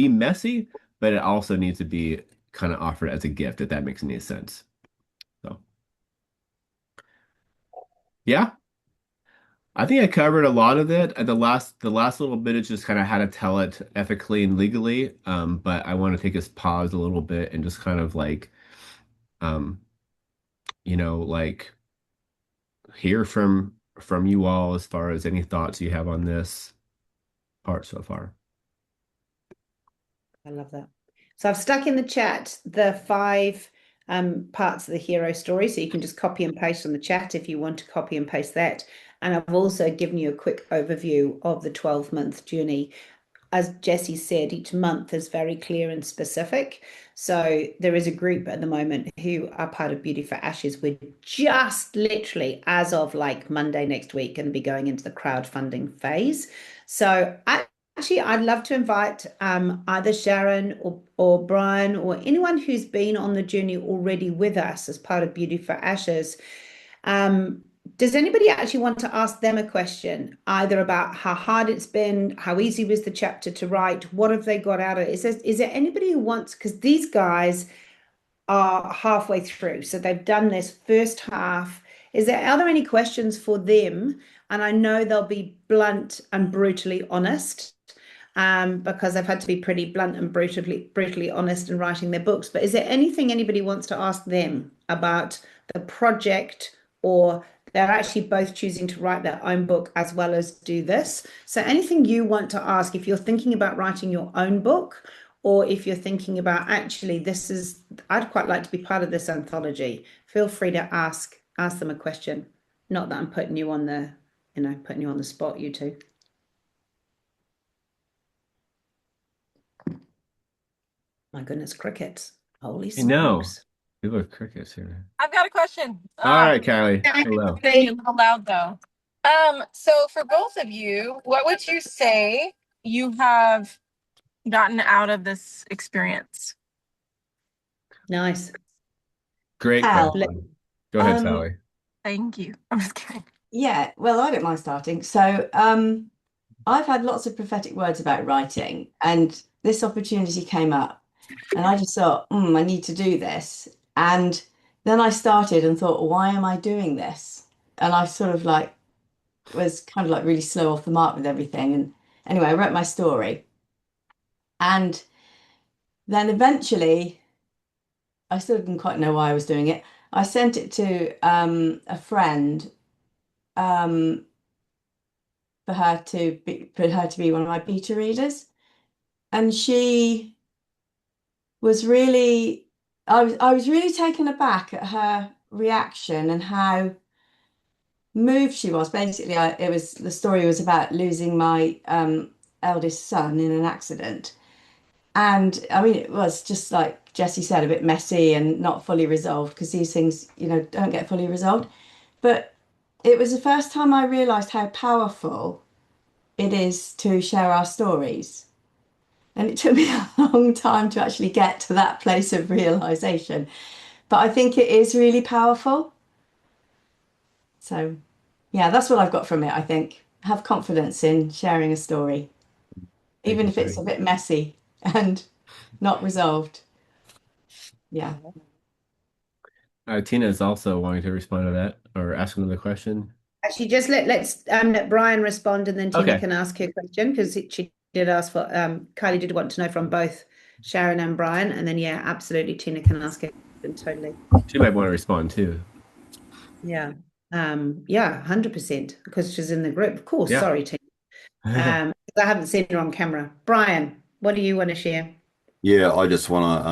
Speaker 1: messy, but it also needs to be kind of offered as a gift, if that makes any sense. So yeah, I think I covered a lot of it. The last little bit is just kind of how to tell it ethically and legally. But I want to take us pause a little bit and just kind of like um, like hear from you all as far as any thoughts you have on this part so far.
Speaker 2: I love that. So I've stuck in the chat the five parts of the hero story. So you can just copy and paste on the chat if you want to copy and paste that. And I've also given you a quick overview of the 12-month journey. As Jesse said, each month is very clear and specific. So there is a group at the moment who are part of Beauty for Ashes. We're just literally, as of like Monday next week, going to be going into the crowdfunding phase. So actually, I'd love to invite either Sharon or Brian or anyone who's been on the journey already with us as part of Beauty for Ashes. Um, does anybody actually want to ask them a question, either about how hard it's been, how easy was the chapter to write, what have they got out of it? Is there anybody who wants, because these guys are halfway through, so they've done this first half. Are there any questions for them? And I know they'll be blunt and brutally honest, because they've had to be pretty blunt and brutally honest in writing their books. But is there anything anybody wants to ask them about the project, or they're actually both choosing to write their own book as well as do this? So anything you want to ask, if you're thinking about writing your own book, or if you're thinking about actually I'd quite like to be part of this anthology, feel free to ask them a question. Not that I'm putting you on the spot, you two. My goodness, crickets. Holy
Speaker 1: I know.
Speaker 2: smokes.
Speaker 1: People are crickets here.
Speaker 5: I've got a question.
Speaker 1: All right, Kylie.
Speaker 5: It's
Speaker 1: Hello.
Speaker 5: gonna be a little loud though. So for both of you, what would you say you have gotten out of this experience?
Speaker 2: Nice.
Speaker 1: Great
Speaker 6: Hal,
Speaker 1: question. Go ahead,
Speaker 6: um,
Speaker 1: Sally.
Speaker 5: Thank you. I'm just kidding.
Speaker 6: yeah, well, I don't mind starting. So, I've had lots of prophetic words about writing, and this opportunity came up, and I just thought, I need to do this. And then I started and thought, why am I doing this? And I sort of like was kind of like really slow off the mark with everything. And anyway, I wrote my story, and then eventually, I still didn't quite know why I was doing it. I sent it to a friend. Um, for her to be one of my beta readers. And she was really I was really taken aback at her reaction and how moved she was. Basically, the story was about losing my eldest son in an accident. And I mean, it was just like Jesse said, a bit messy and not fully resolved because these things, don't get fully resolved. But it was the first time I realized how powerful it is to share our stories. And it took me a long time to actually get to that place of realization. But I think it is really powerful. So, yeah, that's what I've got from it, I think. Have confidence in sharing a story.
Speaker 1: Thank
Speaker 6: even
Speaker 1: you,
Speaker 6: if it's
Speaker 1: Sherry.
Speaker 6: a bit messy and not resolved. Yeah.
Speaker 1: Tina is also wanting to respond to that or ask another question.
Speaker 2: Actually, just let's let Brian respond, and then Tina
Speaker 1: Okay,
Speaker 2: can ask her question because she did ask for Kylie did want to know from both Sharon and Brian, and then yeah, absolutely, Tina can ask her question totally.
Speaker 1: she might want to respond too.
Speaker 2: Yeah, yeah, 100% because she's in the group. Of course,
Speaker 1: Yeah.
Speaker 2: sorry, Tina. I haven't seen her on camera. Brian, what do you want to share?
Speaker 7: Yeah, I just want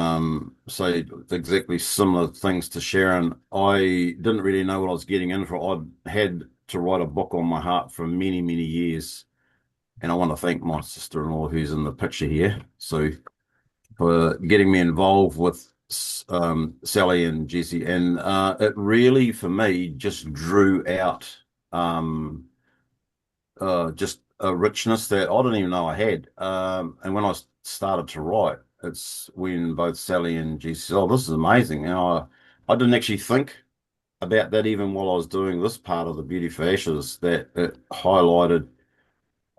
Speaker 7: to say exactly similar things to Sharon. I didn't really know what I was getting in for. I had to write a book on my heart for many, many years, and I want to thank my sister-in-law who's in the picture here. So for getting me involved with Sally and Jesse, and it really for me just drew out um, just a richness that I didn't even know I had. And when I started to write, it's when both Sally and G said, "Oh, this is amazing." And I didn't actually think about that even while I was doing this part of the Beauty for Ashes, that it highlighted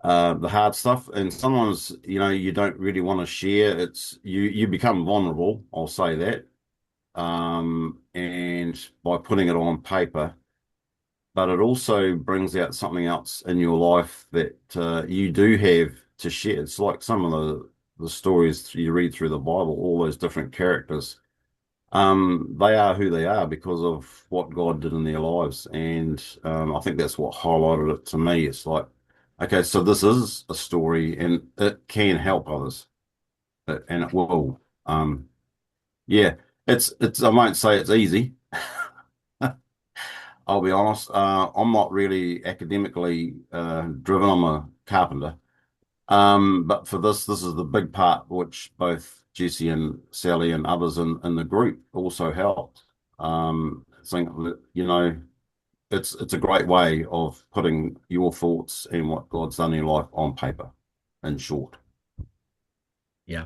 Speaker 7: the hard stuff. And sometimes, you don't really want to share. You become vulnerable, I'll say that. And by putting it on paper, but it also brings out something else in your life that you do have to share. It's like some of the stories you read through the Bible, all those different characters. They are who they are because of what God did in their lives, and I think that's what highlighted it to me. It's like, okay, so this is a story, and it can help others, and it will. Yeah, it's. I won't say it's easy. I'll be honest, I'm not really academically driven. I'm a carpenter. But for this is the big part which both Jesse and Sally and others in the group also helped. I think that, it's a great way of putting your thoughts and what God's done in your life on paper, in short.
Speaker 1: Yeah.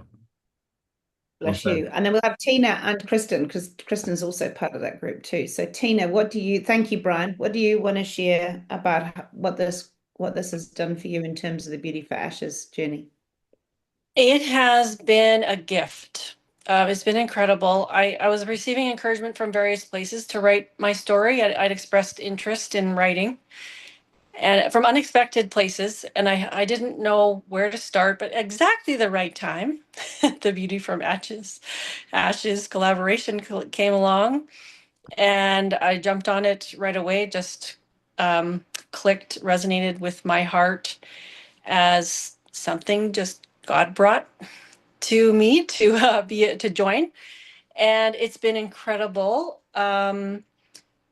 Speaker 1: Well
Speaker 2: Bless
Speaker 1: said.
Speaker 2: you. And then we'll have Tina and Kristen because Kristen's also part of that group too. So Tina, thank you, Brian. What do you want to share about what this has done for you in terms of the Beauty for Ashes journey?
Speaker 5: It has been a gift. It's been incredible. I was receiving encouragement from various places to write my story. I'd expressed interest in writing and from unexpected places. And I didn't know where to start, but exactly the right time, the Beauty from Ashes collaboration came along. And I jumped on it right away, just clicked, resonated with my heart as something just God brought to me to join, and it's been incredible.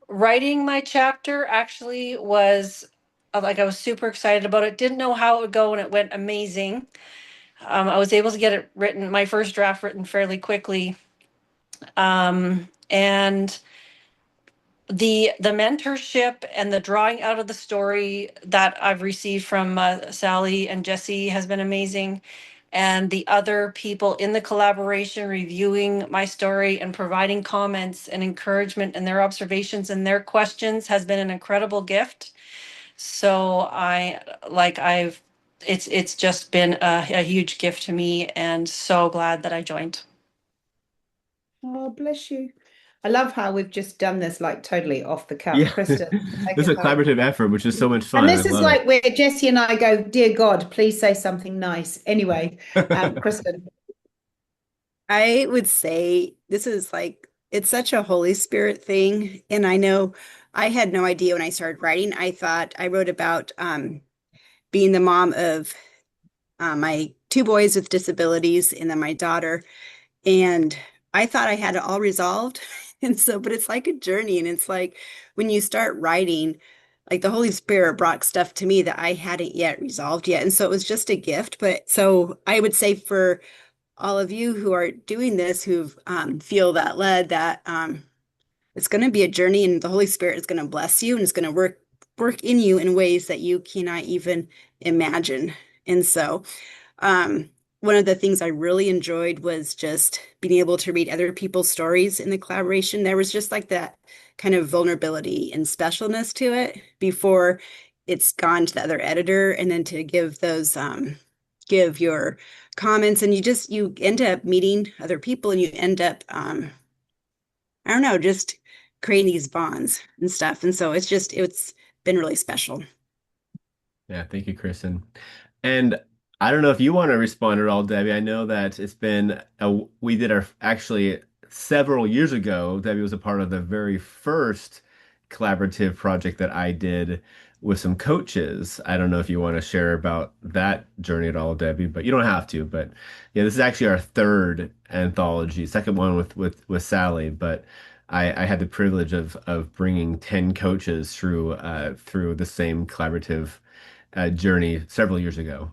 Speaker 5: Writing my chapter actually was like I was super excited about it. Didn't know how it would go, and it went amazing. I was able to get it written, my first draft written fairly quickly, and the mentorship and the drawing out of the story that I've received from Sally and Jesse has been amazing. And the other people in the collaboration reviewing my story and providing comments and encouragement and their observations and their questions has been an incredible gift. So it's just been a huge gift to me and so glad that I joined.
Speaker 2: Oh, bless you. I love how we've just done this like totally off the cuff.
Speaker 1: Yeah.
Speaker 2: Kristen, take
Speaker 1: This is
Speaker 2: us
Speaker 1: a
Speaker 2: home.
Speaker 1: collaborative effort, which is so much
Speaker 2: And
Speaker 1: fun. I
Speaker 2: this is
Speaker 1: love
Speaker 2: like where Jesse and I go, dear God, please say something nice. Anyway,
Speaker 1: it.
Speaker 2: Kristen.
Speaker 8: I would say this is like, it's such a Holy Spirit thing. And I know I had no idea when I started writing. I thought I wrote about being the mom of my two boys with disabilities and then my daughter. And I thought I had it all resolved. And so, but it's like a journey. And it's like when you start writing, like the Holy Spirit brought stuff to me that I hadn't yet resolved yet. And so it was just a gift. But so I would say for all of you who are doing this, who feel that led, that it's going to be a journey, and the Holy Spirit is going to bless you, and it's going to work in you in ways that you cannot even imagine. And so, one of the things I really enjoyed was just being able to read other people's stories in the collaboration. There was just like that kind of vulnerability and specialness to it before it's gone to the other editor, and then to give those give your comments, and you end up meeting other people, and you end up I don't know, just creating these bonds and stuff. And so it's been really special.
Speaker 1: Yeah, thank you, Kristen. And I don't know if you want to respond at all, Debbie. I know that we did our actually several years ago. Debbie was a part of the very first collaborative project that I did with some coaches. I don't know if you want to share about that journey at all, Debbie, but you don't have to. But yeah, this is actually our third anthology, second one with Sally. But I had the privilege of bringing 10 coaches through the same collaborative journey several years ago.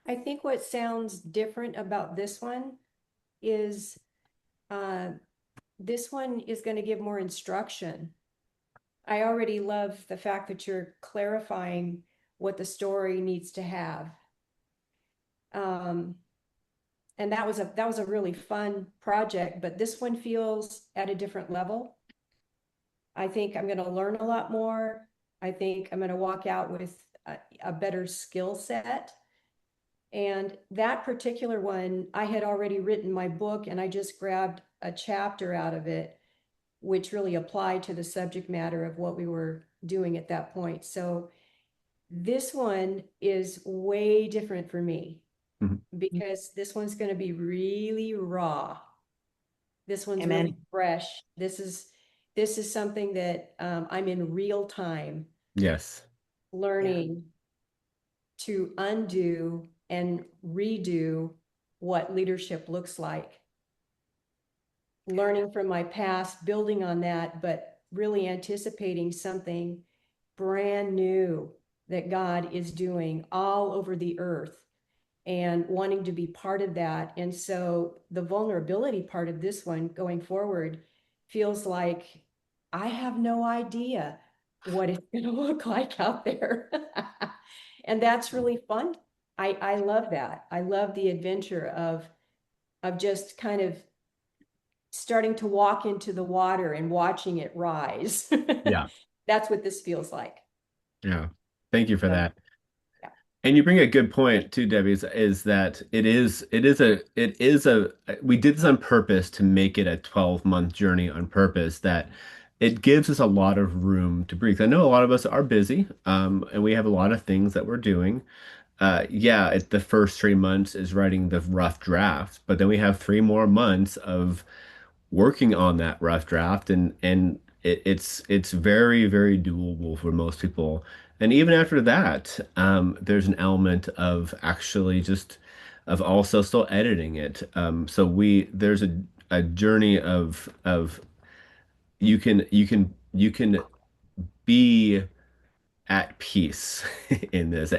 Speaker 9: I think what sounds different about this one is uh, this one is going to give more instruction. I already love the fact that you're clarifying what the story needs to have. And that was a really fun project, but this one feels at a different level. I think I'm going to learn a lot more. I think I'm going to walk out with a better skill set. And that particular one, I had already written my book and I just grabbed a chapter out of it, which really applied to the subject matter of what we were doing at that point. So this one is way different for me
Speaker 1: Mhm.
Speaker 9: because this one's going to be really raw. This one's
Speaker 2: Amen.
Speaker 9: really fresh. This is something that I'm in real time
Speaker 1: Yes.
Speaker 9: learning to undo and redo what leadership looks like. Learning from my past, building on that, but really anticipating something brand new that God is doing all over the earth and wanting to be part of that. And so the vulnerability part of this one going forward feels like I have no idea what it's going to look like out there. And that's really fun. I love that. I love the adventure of just kind of starting to walk into the water and watching it rise.
Speaker 1: Yeah.
Speaker 9: That's what this feels like.
Speaker 1: Yeah. Thank you for
Speaker 9: So,
Speaker 1: that.
Speaker 9: yeah.
Speaker 1: And you bring a good point too, Debbie, is that we did this on purpose to make it a 12-month journey on purpose that it gives us a lot of room to breathe. I know a lot of us are busy, and we have a lot of things that we're doing. The first 3 months is writing the rough draft, but then we have 3 more months of working on that rough draft, and it's very, very doable for most people. And even after that, there's an element of actually just of also still editing it. So we there's a journey of you can be at peace in this.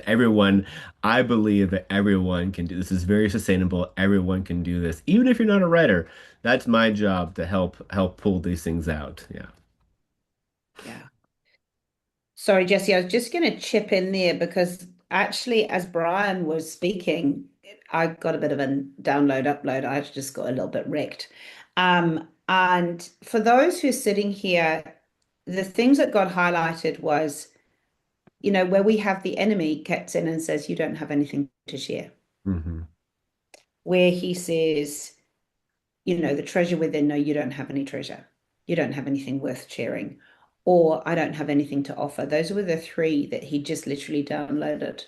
Speaker 1: I believe that everyone can do this. Is very sustainable. Everyone can do this, even if you're not a writer. That's my job to help pull these things out. Yeah.
Speaker 2: Yeah. Sorry, Jesse, I was just going to chip in there because actually, as Brian was speaking, I got a bit of a download upload. I just got a little bit wrecked. And for those who are sitting here, the things that God highlighted was, where we have the enemy gets in and says, you don't have anything to share.
Speaker 1: Hmm.
Speaker 2: Where he says, the treasure within, no, you don't have any treasure. You don't have anything worth sharing. Or I don't have anything to offer. Those were the three that he just literally downloaded.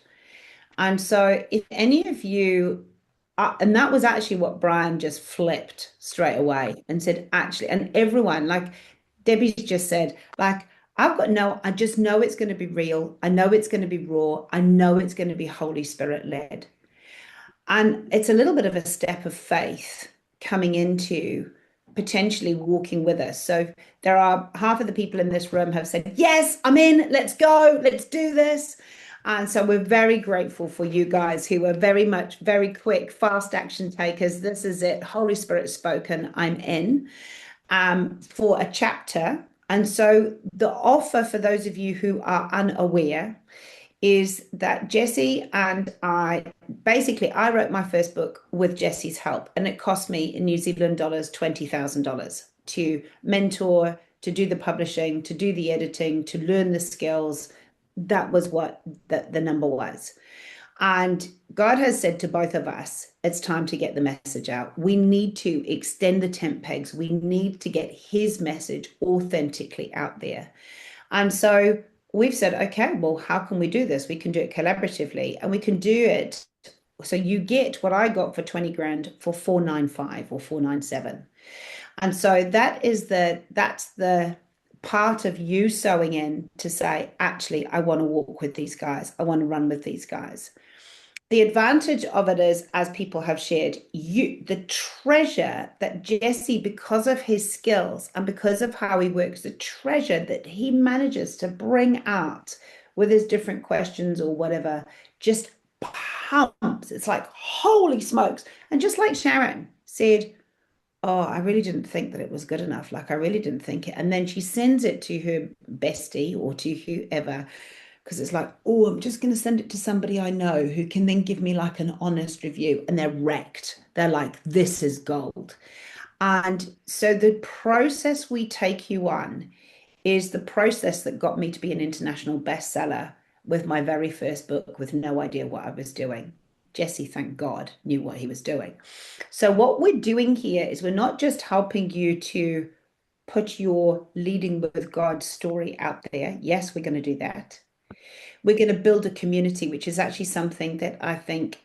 Speaker 2: And so if any of you, and that was actually what Brian just flipped straight away and said, actually, and everyone, like Debbie's just said, like, I just know it's going to be real. I know it's going to be raw. I know it's going to be Holy Spirit led. And it's a little bit of a step of faith coming into potentially walking with us. So there are half of the people in this room have said, yes, I'm in, let's go, let's do this. And so we're very grateful for you guys who are very much, very quick, fast action takers. This is it. Holy Spirit spoken, I'm in for a chapter. And so the offer for those of you who are unaware is that Jesse and I wrote my first book with Jesse's help, and it cost me in New Zealand dollars $20,000 to mentor, to do the publishing, to do the editing, to learn the skills. That was what the number was. And God has said to both of us, it's time to get the message out. We need to extend the tent pegs. We need to get his message authentically out there. And so we've said, okay, well, how can we do this? We can do it collaboratively and we can do it. So you get what I got for 20 grand for 495 or 497. And so that's the part of you sewing in to say, actually, I want to walk with these guys. I want to run with these guys. The advantage of it is, as people have shared, the treasure that Jesse, because of his skills and because of how he works, the treasure that he manages to bring out with his different questions or whatever, just pumps. It's like, holy smokes. And just like Sharon said, oh, I really didn't think that it was good enough. Like, I really didn't think it. And then she sends it to her bestie or to whoever, because it's like, oh, I'm just going to send it to somebody I know who can then give me like an honest review. And they're wrecked. They're like, this is gold. And so the process we take you on is the process that got me to be an international bestseller with my very first book with no idea what I was doing. Jesse, thank God, knew what he was doing. So what we're doing here is we're not just helping you to put your leading with God story out there. Yes, we're going to do that. We're going to build a community, which is actually something that I think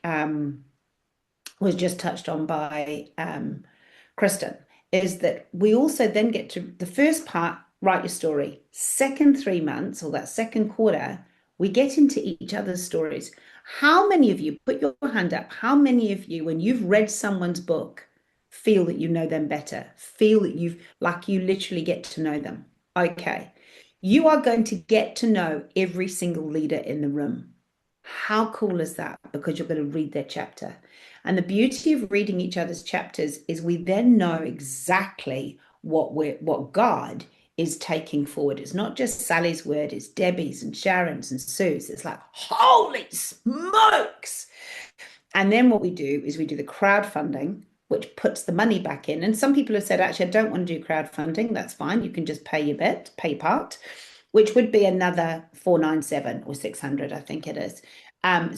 Speaker 2: was just touched on by Kristen, is that we also then get to the first part, write your story. Second 3 months or that second quarter, we get into each other's stories. How many of you, put your hand up, how many of you, when you've read someone's book, feel that you know them better, feel that you literally get to know them? Okay. You are going to get to know every single leader in the room. How cool is that? Because you're going to read their chapter. And the beauty of reading each other's chapters is we then know exactly what God is taking forward. It's not just Sally's word, it's Debbie's and Sharon's and Sue's. It's like, holy smokes. And then what we do is we do the crowdfunding, which puts the money back in. And some people have said, actually, I don't want to do crowdfunding. That's fine. You can just pay your bit, pay your part, which would be another 497 or 600, I think it is.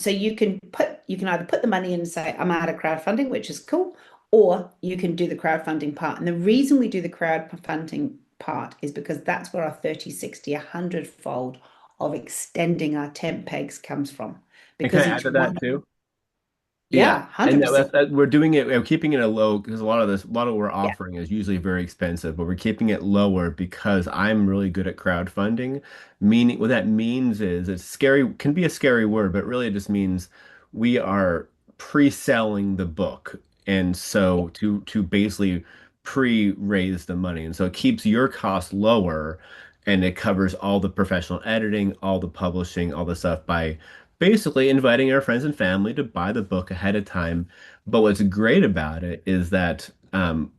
Speaker 2: So you can either put the money in and say, I'm out of crowdfunding, which is cool, or you can do the crowdfunding part. And the reason we do the crowdfunding part is because that's where our 30, 60, 100 fold of extending our tent pegs comes from.
Speaker 1: And can
Speaker 2: Because
Speaker 1: I add
Speaker 2: each
Speaker 1: to
Speaker 2: one,
Speaker 1: that too? Yeah.
Speaker 2: yeah,
Speaker 1: And
Speaker 2: 100%.
Speaker 1: we're doing it, we're keeping it a low because a lot of what we're
Speaker 2: Yeah.
Speaker 1: offering is usually very expensive, but we're keeping it lower because I'm really good at crowdfunding. Meaning, what that means is it's scary, can be a scary word, but really it just means we are pre-selling the book. And so to basically pre-raise the money. And so it keeps your cost lower and it covers all the professional editing, all the publishing, all the stuff by basically inviting our friends and family to buy the book ahead of time. But what's great about it is that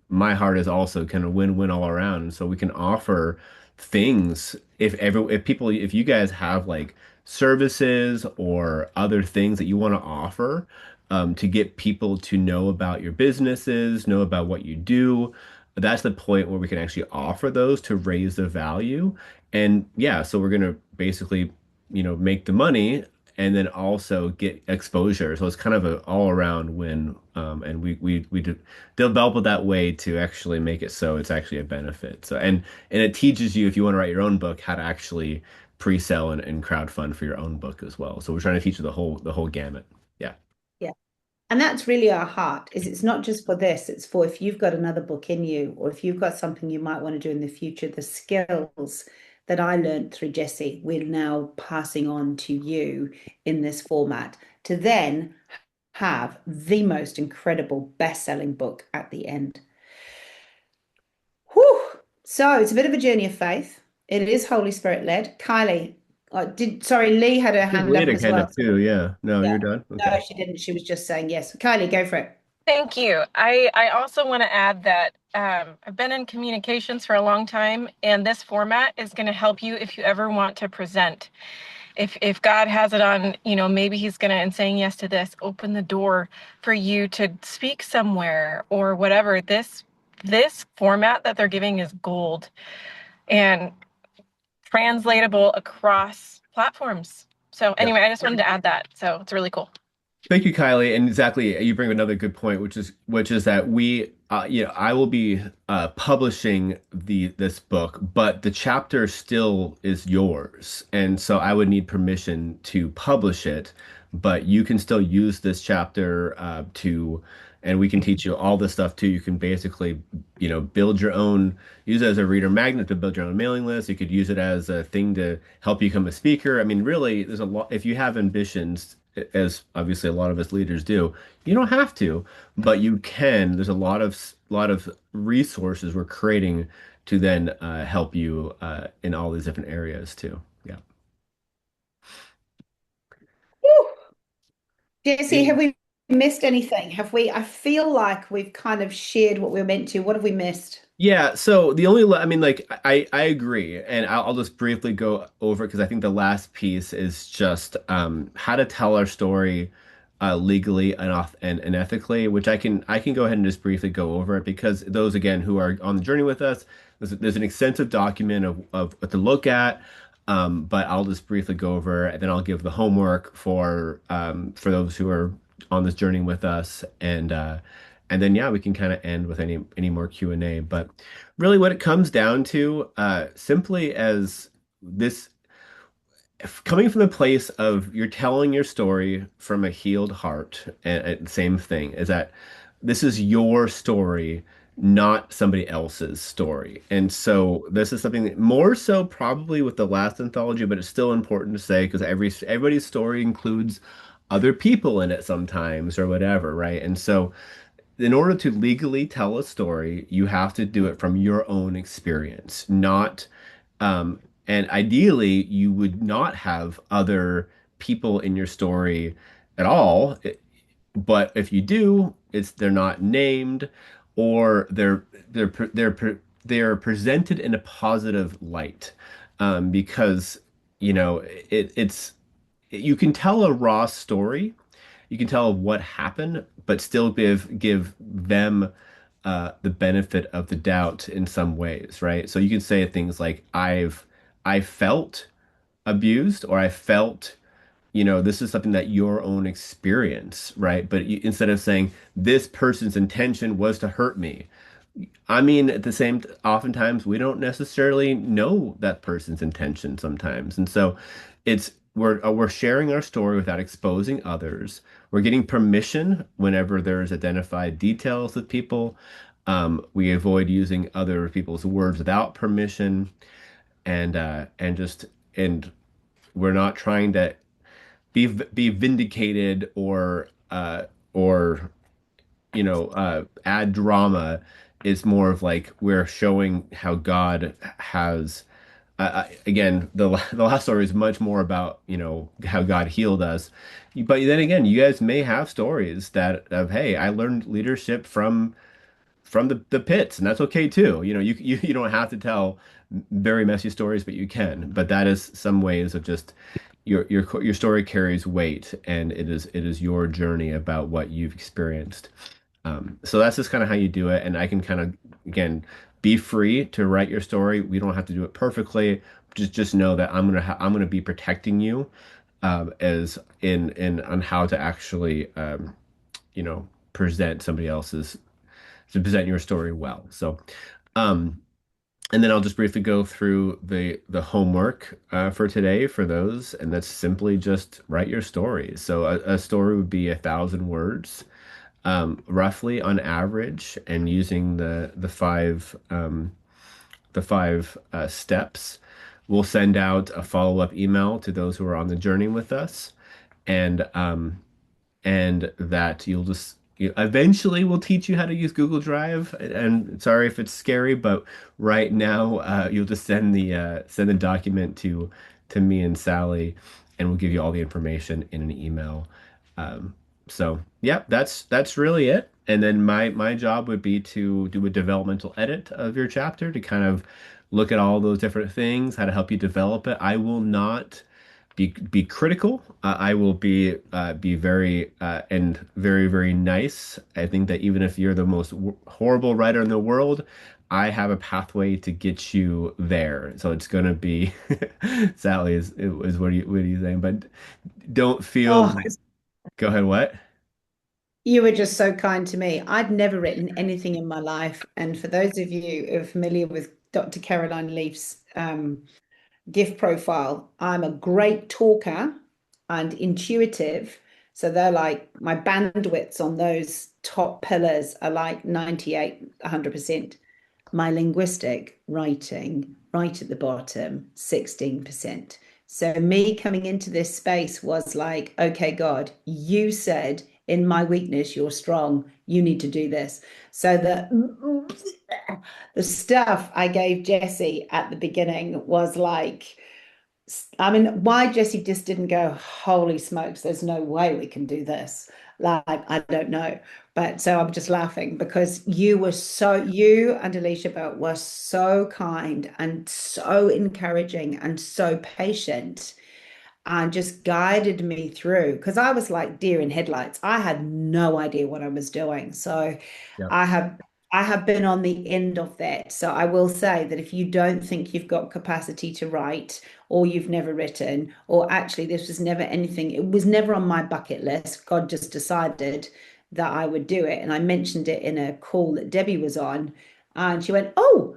Speaker 1: my heart is also kind of win-win all around. And so we can offer things if you guys have like services or other things that you want to offer to get people to know about your businesses, know about what you do. That's the point where we can actually offer those to raise the value. And yeah, so we're gonna basically, make the money and then also get exposure. So it's kind of an all around win. And we develop it that way to actually make it so it's actually a benefit. So and it teaches you if you want to write your own book how to actually pre-sell and crowdfund for your own book as well. So we're trying to teach you the whole gamut. Yeah.
Speaker 2: Yeah. And that's really our heart, is it's not just for this, it's for if you've got another book in you, or if you've got something you might want to do in the future, the skills that I learned through Jesse, we're now passing on to you in this format to then have the most incredible best-selling book at the end. Whew. So it's a bit of a journey of faith. It is Holy Spirit led. Kylie, sorry, Lee had her
Speaker 1: I think
Speaker 2: hand up
Speaker 1: Leda
Speaker 2: as
Speaker 1: hand
Speaker 2: well.
Speaker 1: up too. Yeah. No,
Speaker 2: Yeah.
Speaker 1: you're done.
Speaker 2: No,
Speaker 1: Okay.
Speaker 2: she didn't. She was just saying yes. Kylie, go for it.
Speaker 10: Thank you. I also want to add that I've been in communications for a long time, and this format is going to help you if you ever want to present. If God has it on, maybe he's going to, and saying yes to this, open the door for you to speak somewhere or whatever. This format that they're giving is gold and translatable across platforms. So anyway, I just wanted to add that. So it's really cool.
Speaker 1: Thank you, Kylie. And exactly, you bring up another good point, which is that I will be publishing this book, but the chapter still is yours, and so I would need permission to publish it. But you can still use this chapter and we can teach you all this stuff too. You can basically, build your own, use it as a reader magnet to build your own mailing list. You could use it as a thing to help you become a speaker. I mean, really, there's a lot. If you have ambitions, as obviously a lot of us leaders do, you don't have to, but you can. There's a lot of resources we're creating to then help you in all these different areas too. Yeah.
Speaker 2: Whew. Jesse,
Speaker 1: Yeah.
Speaker 2: have we missed anything? Have we? I feel like we've kind of shared what we are meant to. What have we missed?
Speaker 1: Yeah, so I mean, like, I agree, and I'll just briefly go over it because I think the last piece is just how to tell our story legally and ethically, which I can go ahead and just briefly go over it because those again who are on the journey with us, there's an extensive document of what to look at, but I'll just briefly go over, and then I'll give the homework for those who are on this journey with us, and then yeah, we can kind of end with any more Q&A. But really what it comes down to, simply as this coming from the place of you're telling your story from a healed heart, and same thing is that this is your story, not somebody else's story. And so this is something that more so probably with the last anthology, but it's still important to say because everybody's story includes other people in it sometimes or whatever, right? And so in order to legally tell a story, you have to do it from your own experience, not, and ideally, you would not have other people in your story at all. But if you do, they're not named, or they're presented in a positive light, because it's you can tell a raw story, you can tell what happened, but still give them the benefit of the doubt in some ways, right? So you can say things like, I felt abused, or I felt, this is something that your own experience, right? But instead of saying this person's intention was to hurt me, I mean, at the same, oftentimes we don't necessarily know that person's intention sometimes, and so we're sharing our story without exposing others. We're getting permission whenever there's identified details with people. We avoid using other people's words without permission, and we're not trying to be vindicated or add drama. Is more of like we're showing how God has. Again, the last story is much more about how God healed us, but then again, you guys may have stories that of hey, I learned leadership from the pits, and that's okay too. You don't have to tell very messy stories, but you can. But that is some ways of just your story carries weight, and it is your journey about what you've experienced. So that's just kind of how you do it. And I can kind of, again, be free to write your story. We don't have to do it perfectly. Just know that I'm gonna be protecting you, as in on how to actually present somebody else's to present your story well. So, um, and then I'll just briefly go through the homework for today for those, and that's simply just write your story. So a story would be 1,000 words, roughly on average, and using the five steps. We'll send out a follow-up email to those who are on the journey with us, and that eventually we'll teach you how to use Google Drive. And sorry if it's scary, but right now you'll just send the document to me and Sally, and we'll give you all the information in an email. Um, so yeah, that's really it. And then my job would be to do a developmental edit of your chapter to kind of look at all those different things, how to help you develop it. I will not be critical. I will be very and very very nice. I think that even if you're the most horrible writer in the world, I have a pathway to get you there. So it's gonna be Sally is what are you saying? But don't feel
Speaker 2: Oh,
Speaker 1: like Go ahead, what?
Speaker 2: You were just so kind to me. I'd never written anything in my life. And for those of you who are familiar with Dr. Caroline Leaf's gift profile, I'm a great talker and intuitive. So they're like my bandwidths on those top pillars are like 98, 100%. My linguistic writing, right at the bottom, 16%. So me coming into this space was like, okay, God, you said in my weakness, you're strong. You need to do this. So the stuff I gave Jesse at the beginning was like, I mean, why Jesse just didn't go, holy smokes, there's no way we can do this. Like, I don't know. But so I'm just laughing because you and Alicia Belt were so kind and so encouraging and so patient and just guided me through because I was like deer in headlights. I had no idea what I was doing. So
Speaker 1: Yep.
Speaker 2: I have I have been on the end of that. So I will say that if you don't think you've got capacity to write or you've never written, or actually this was never anything, it was never on my bucket list. God just decided that I would do it. And I mentioned it in a call that Debbie was on, and she went, "Oh,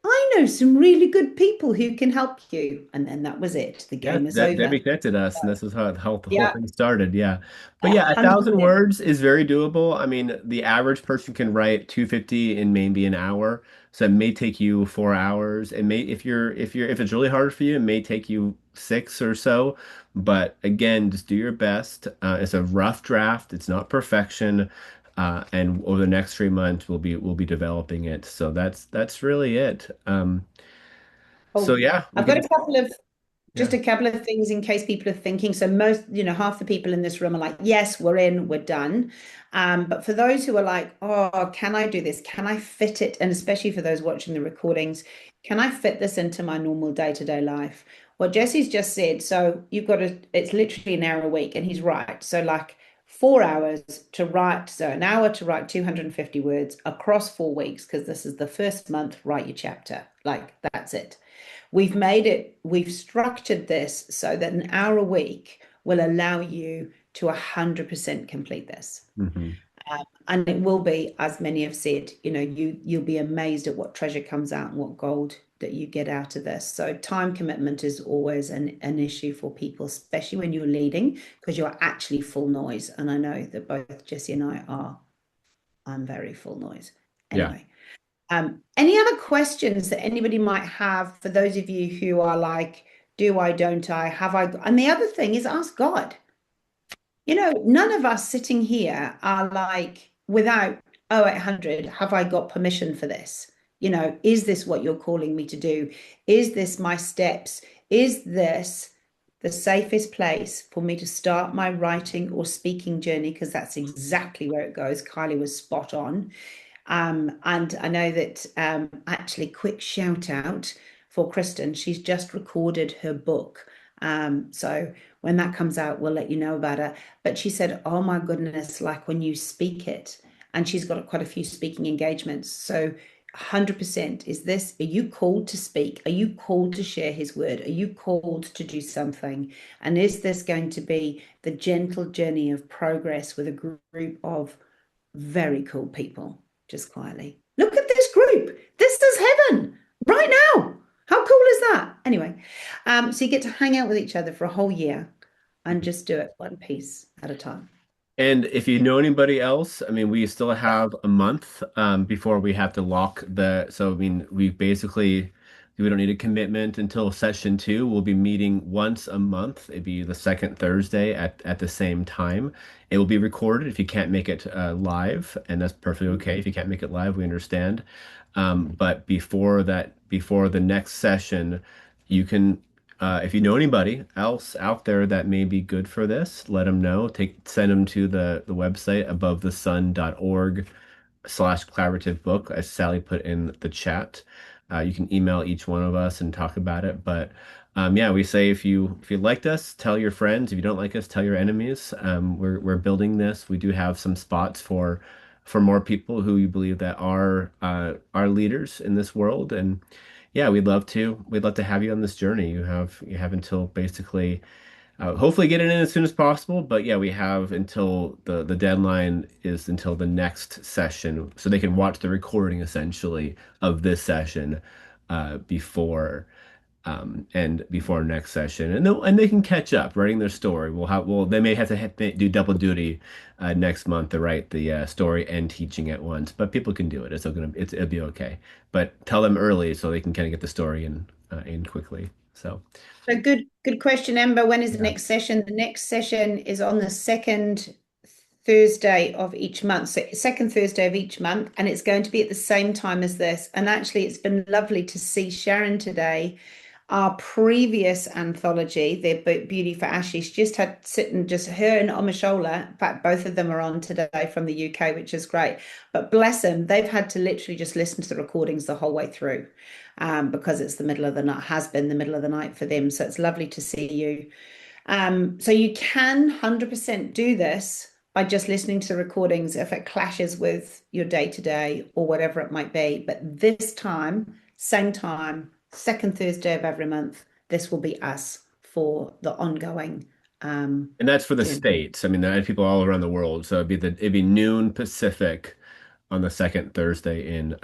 Speaker 2: I know some really good people who can help you." And then that was it. The
Speaker 1: Yeah,
Speaker 2: game is
Speaker 1: that
Speaker 2: over.
Speaker 1: Debbie connected us, and this is how the whole
Speaker 2: Yeah,
Speaker 1: thing started. Yeah, but yeah, 1,000
Speaker 2: 100%.
Speaker 1: words is very doable. I mean, the average person can write 250 in maybe an hour, so it may take you 4 hours. It may, if it's really hard for you, it may take you six or so. But again, just do your best. It's a rough draft. It's not perfection. And over the next 3 months, we'll be developing it. So that's really it. So
Speaker 2: Oh,
Speaker 1: yeah, we
Speaker 2: I've got
Speaker 1: can.
Speaker 2: a couple of
Speaker 1: Yeah.
Speaker 2: just a couple of things in case people are thinking. So most, half the people in this room are like, yes, we're in, we're done. But for those who are like, oh, can I do this? Can I fit it? And especially for those watching the recordings, can I fit this into my normal day-to-day life? What Jesse's just said, so it's literally an hour a week, and he's right. So like 4 hours to write, so an hour to write 250 words across 4 weeks, because this is the first month, write your chapter. Like that's it. We've structured this so that an hour a week will allow you to 100% complete this.
Speaker 1: Mhm.
Speaker 2: And it will be, as many have said, you'll be amazed at what treasure comes out and what gold that you get out of this. So time commitment is always an issue for people, especially when you're leading, because you're actually full noise. And I know that both Jesse and I are. I'm very full noise.
Speaker 1: Yeah.
Speaker 2: Anyway. Any other questions that anybody might have for those of you who are like, do I, don't I, have I? And the other thing is ask God. None of us sitting here are like, without 0800, have I got permission for this? Is this what you're calling me to do? Is this my steps? Is this the safest place for me to start my writing or speaking journey? Because that's exactly where it goes. Kylie was spot on. And I know that actually, quick shout out for Kristen. She's just recorded her book. So when that comes out, we'll let you know about it. But she said, oh my goodness, like when you speak it, and she's got quite a few speaking engagements. So 100% are you called to speak? Are you called to share his word? Are you called to do something? And is this going to be the gentle journey of progress with a group of very cool people, just quietly? Look at this group. This is heaven right now. How cool is that? Anyway, so you get to hang out with each other for a whole year and just do it one piece at a time.
Speaker 1: And if you know anybody else, I mean, we still have a month before we have to lock so I mean, we don't need a commitment until session two. We'll be meeting once a month. It'd be the second Thursday at the same time. It will be recorded if you can't make it live, and that's perfectly okay. If you can't make it live, we understand. But before the next session, you can if you know anybody else out there that may be good for this, let them know. Send them to the website abovethesun.org/collaborative book, as Sally put in the chat. You can email each one of us and talk about it. But yeah, we say if you liked us, tell your friends. If you don't like us, tell your enemies. We're building this. We do have some spots for more people who you believe that are leaders in this world. And yeah, we'd love to have you on this journey. You have until basically hopefully get it in as soon as possible. But yeah, we have until the deadline is until the next session, so they can watch the recording essentially of this session before and before next session, and they can catch up writing their story. They may have to do double duty next month to write the story and teaching at once, but people can do it. It'll be okay. But tell them early so they can kind of get the story in quickly. So.
Speaker 2: So good question, Amber. When is the
Speaker 1: Yeah.
Speaker 2: next session? The next session is on the second Thursday of each month. So second Thursday of each month, and it's going to be at the same time as this. And actually, it's been lovely to see Sharon today. Our previous anthology, their Beauty for Ashes, just had sitting just her and Omashola. In fact, both of them are on today from the UK, which is great. But bless them, they've had to literally just listen to the recordings the whole way through because it's the middle of the night, has been the middle of the night for them. So it's lovely to see you. So you can 100% do this by just listening to the recordings if it clashes with your day to day or whatever it might be. But this time, same time, second Thursday of every month, this will be us for the ongoing
Speaker 1: And that's for the
Speaker 2: journey.
Speaker 1: States. I mean, there are people all around the world. So it'd be noon Pacific on the second Thursday in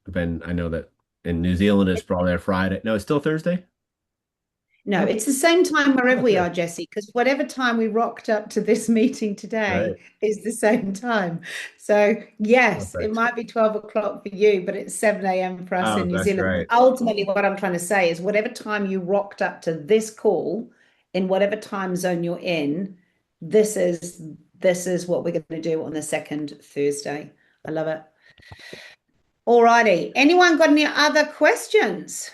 Speaker 1: then I know that in New Zealand it's probably a Friday. No, it's still Thursday?
Speaker 2: No, it's the same time wherever we
Speaker 1: Okay.
Speaker 2: are, Jesse, because whatever time we rocked up to this meeting today
Speaker 1: Right.
Speaker 2: is the same time. So, yes, it
Speaker 1: Perfect.
Speaker 2: might be 12 o'clock for you, but it's 7 a.m. for us
Speaker 1: Oh,
Speaker 2: in New
Speaker 1: that's
Speaker 2: Zealand.
Speaker 1: right.
Speaker 2: Ultimately, what I'm trying to say is whatever time you rocked up to this call, in whatever time zone you're in, this is this is what we're going to do on the second Thursday. I love it. All righty. Anyone got any other questions?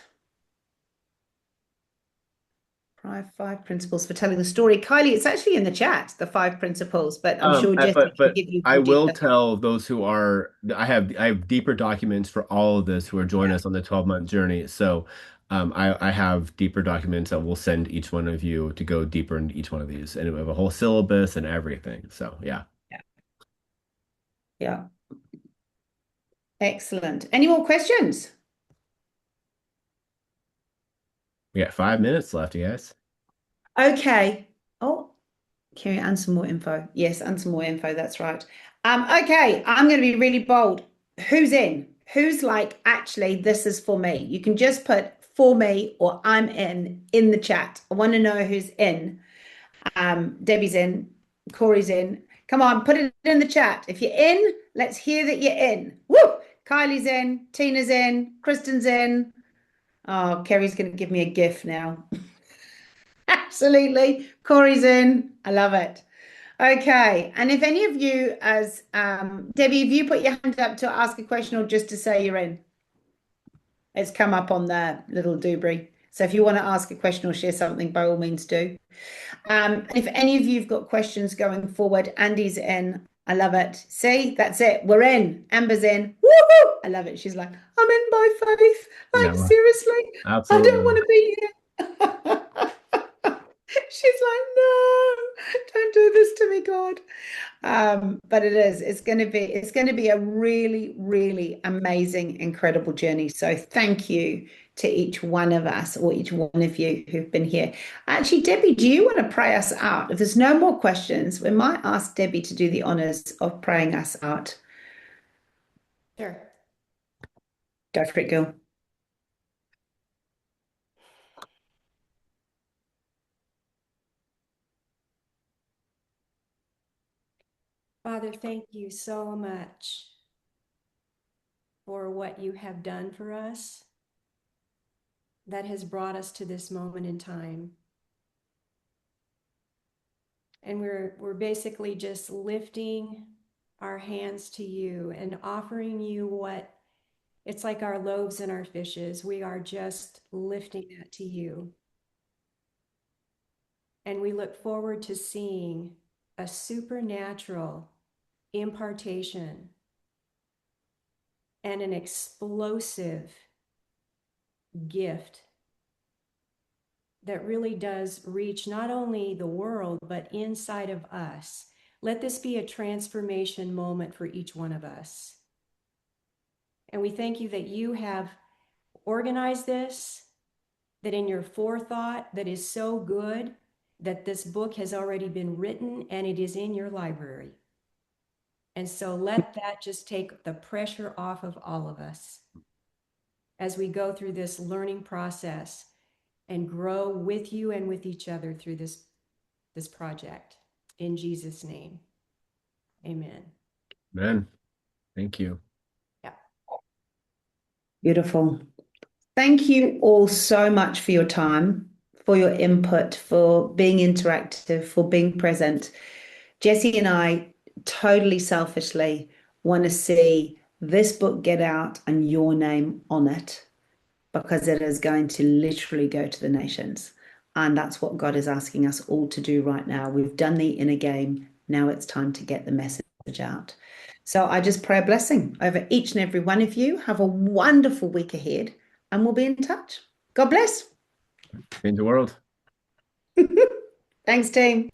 Speaker 2: Five principles for telling the story. Kylie, it's actually in the chat, the five principles, but I'm sure Jesse can
Speaker 1: But
Speaker 2: give you
Speaker 1: I
Speaker 2: more
Speaker 1: will
Speaker 2: detail.
Speaker 1: tell those who are I have deeper documents for all of this who are joining
Speaker 2: Yeah.
Speaker 1: us on the 12-month journey. So I have deeper documents that will send each one of you to go deeper into each one of these. And we have a whole syllabus and everything. So yeah.
Speaker 2: Yeah. Yeah. Excellent. Any more questions?
Speaker 1: We got 5 minutes left, you guys.
Speaker 2: Okay. Oh, Kerry, and some more info. Yes, and some more info. That's right. Okay, I'm going to be really bold. Who's in? Who's like, actually, this is for me? You can just put for me or I'm in the chat. I want to know who's in. Debbie's in, Corey's in. Come on, put it in the chat. If you're in, let's hear that you're in. Woo! Kylie's in, Tina's in, Kristen's in. Oh, Kerry's going to give me a gift now. Absolutely. Corey's in. I love it. Okay. And if any of you, as Debbie, if you put your hand up to ask a question or just to say you're in, it's come up on the little doobry. So if you want to ask a question or share something, by all means do. If any of you've got questions going forward, Andy's in. I love it. See, that's it. We're in. Amber's in. Woohoo! I love it. She's like, I'm in by faith. Like,
Speaker 1: No,
Speaker 2: seriously, I don't
Speaker 1: absolutely.
Speaker 2: want to be here. She's like, no, don't do this to me, God. But it is, it's going to be a really, really amazing, incredible journey. So thank you to each one of us or each one of you who've been here. Actually, Debbie, do you want to pray us out? If there's no more questions, we might ask Debbie to do the honors of praying us out.
Speaker 6: Sure.
Speaker 2: Go for it, girl.
Speaker 9: Father, thank you so much for what you have done for us that has brought us to this moment in time. And we're basically just lifting our hands to you and offering you what it's like our loaves and our fishes. We are just lifting that to you. And we look forward to seeing a supernatural impartation and an explosive gift that really does reach not only the world, but inside of us. Let this be a transformation moment for each one of us. And we thank you that you have organized this, that in your forethought that is so good, that this book has already been written and it is in your library. And so let that just take the pressure off of all of us as we go through this learning process and grow with you and with each other through this project. In Jesus' name, amen.
Speaker 1: Man, thank you.
Speaker 9: Yeah.
Speaker 2: Beautiful. Thank you all so much for your time, for your input, for being interactive, for being present. Jesse and I totally selfishly want to see this book get out and your name on it, because it is going to literally go to the nations. And that's what God is asking us all to do right now. We've done the inner game. Now it's time to get the message out. So I just pray a blessing over each and every one of you. Have a wonderful week ahead, and we'll be in touch. God bless.
Speaker 1: Change the world.
Speaker 2: Thanks, team.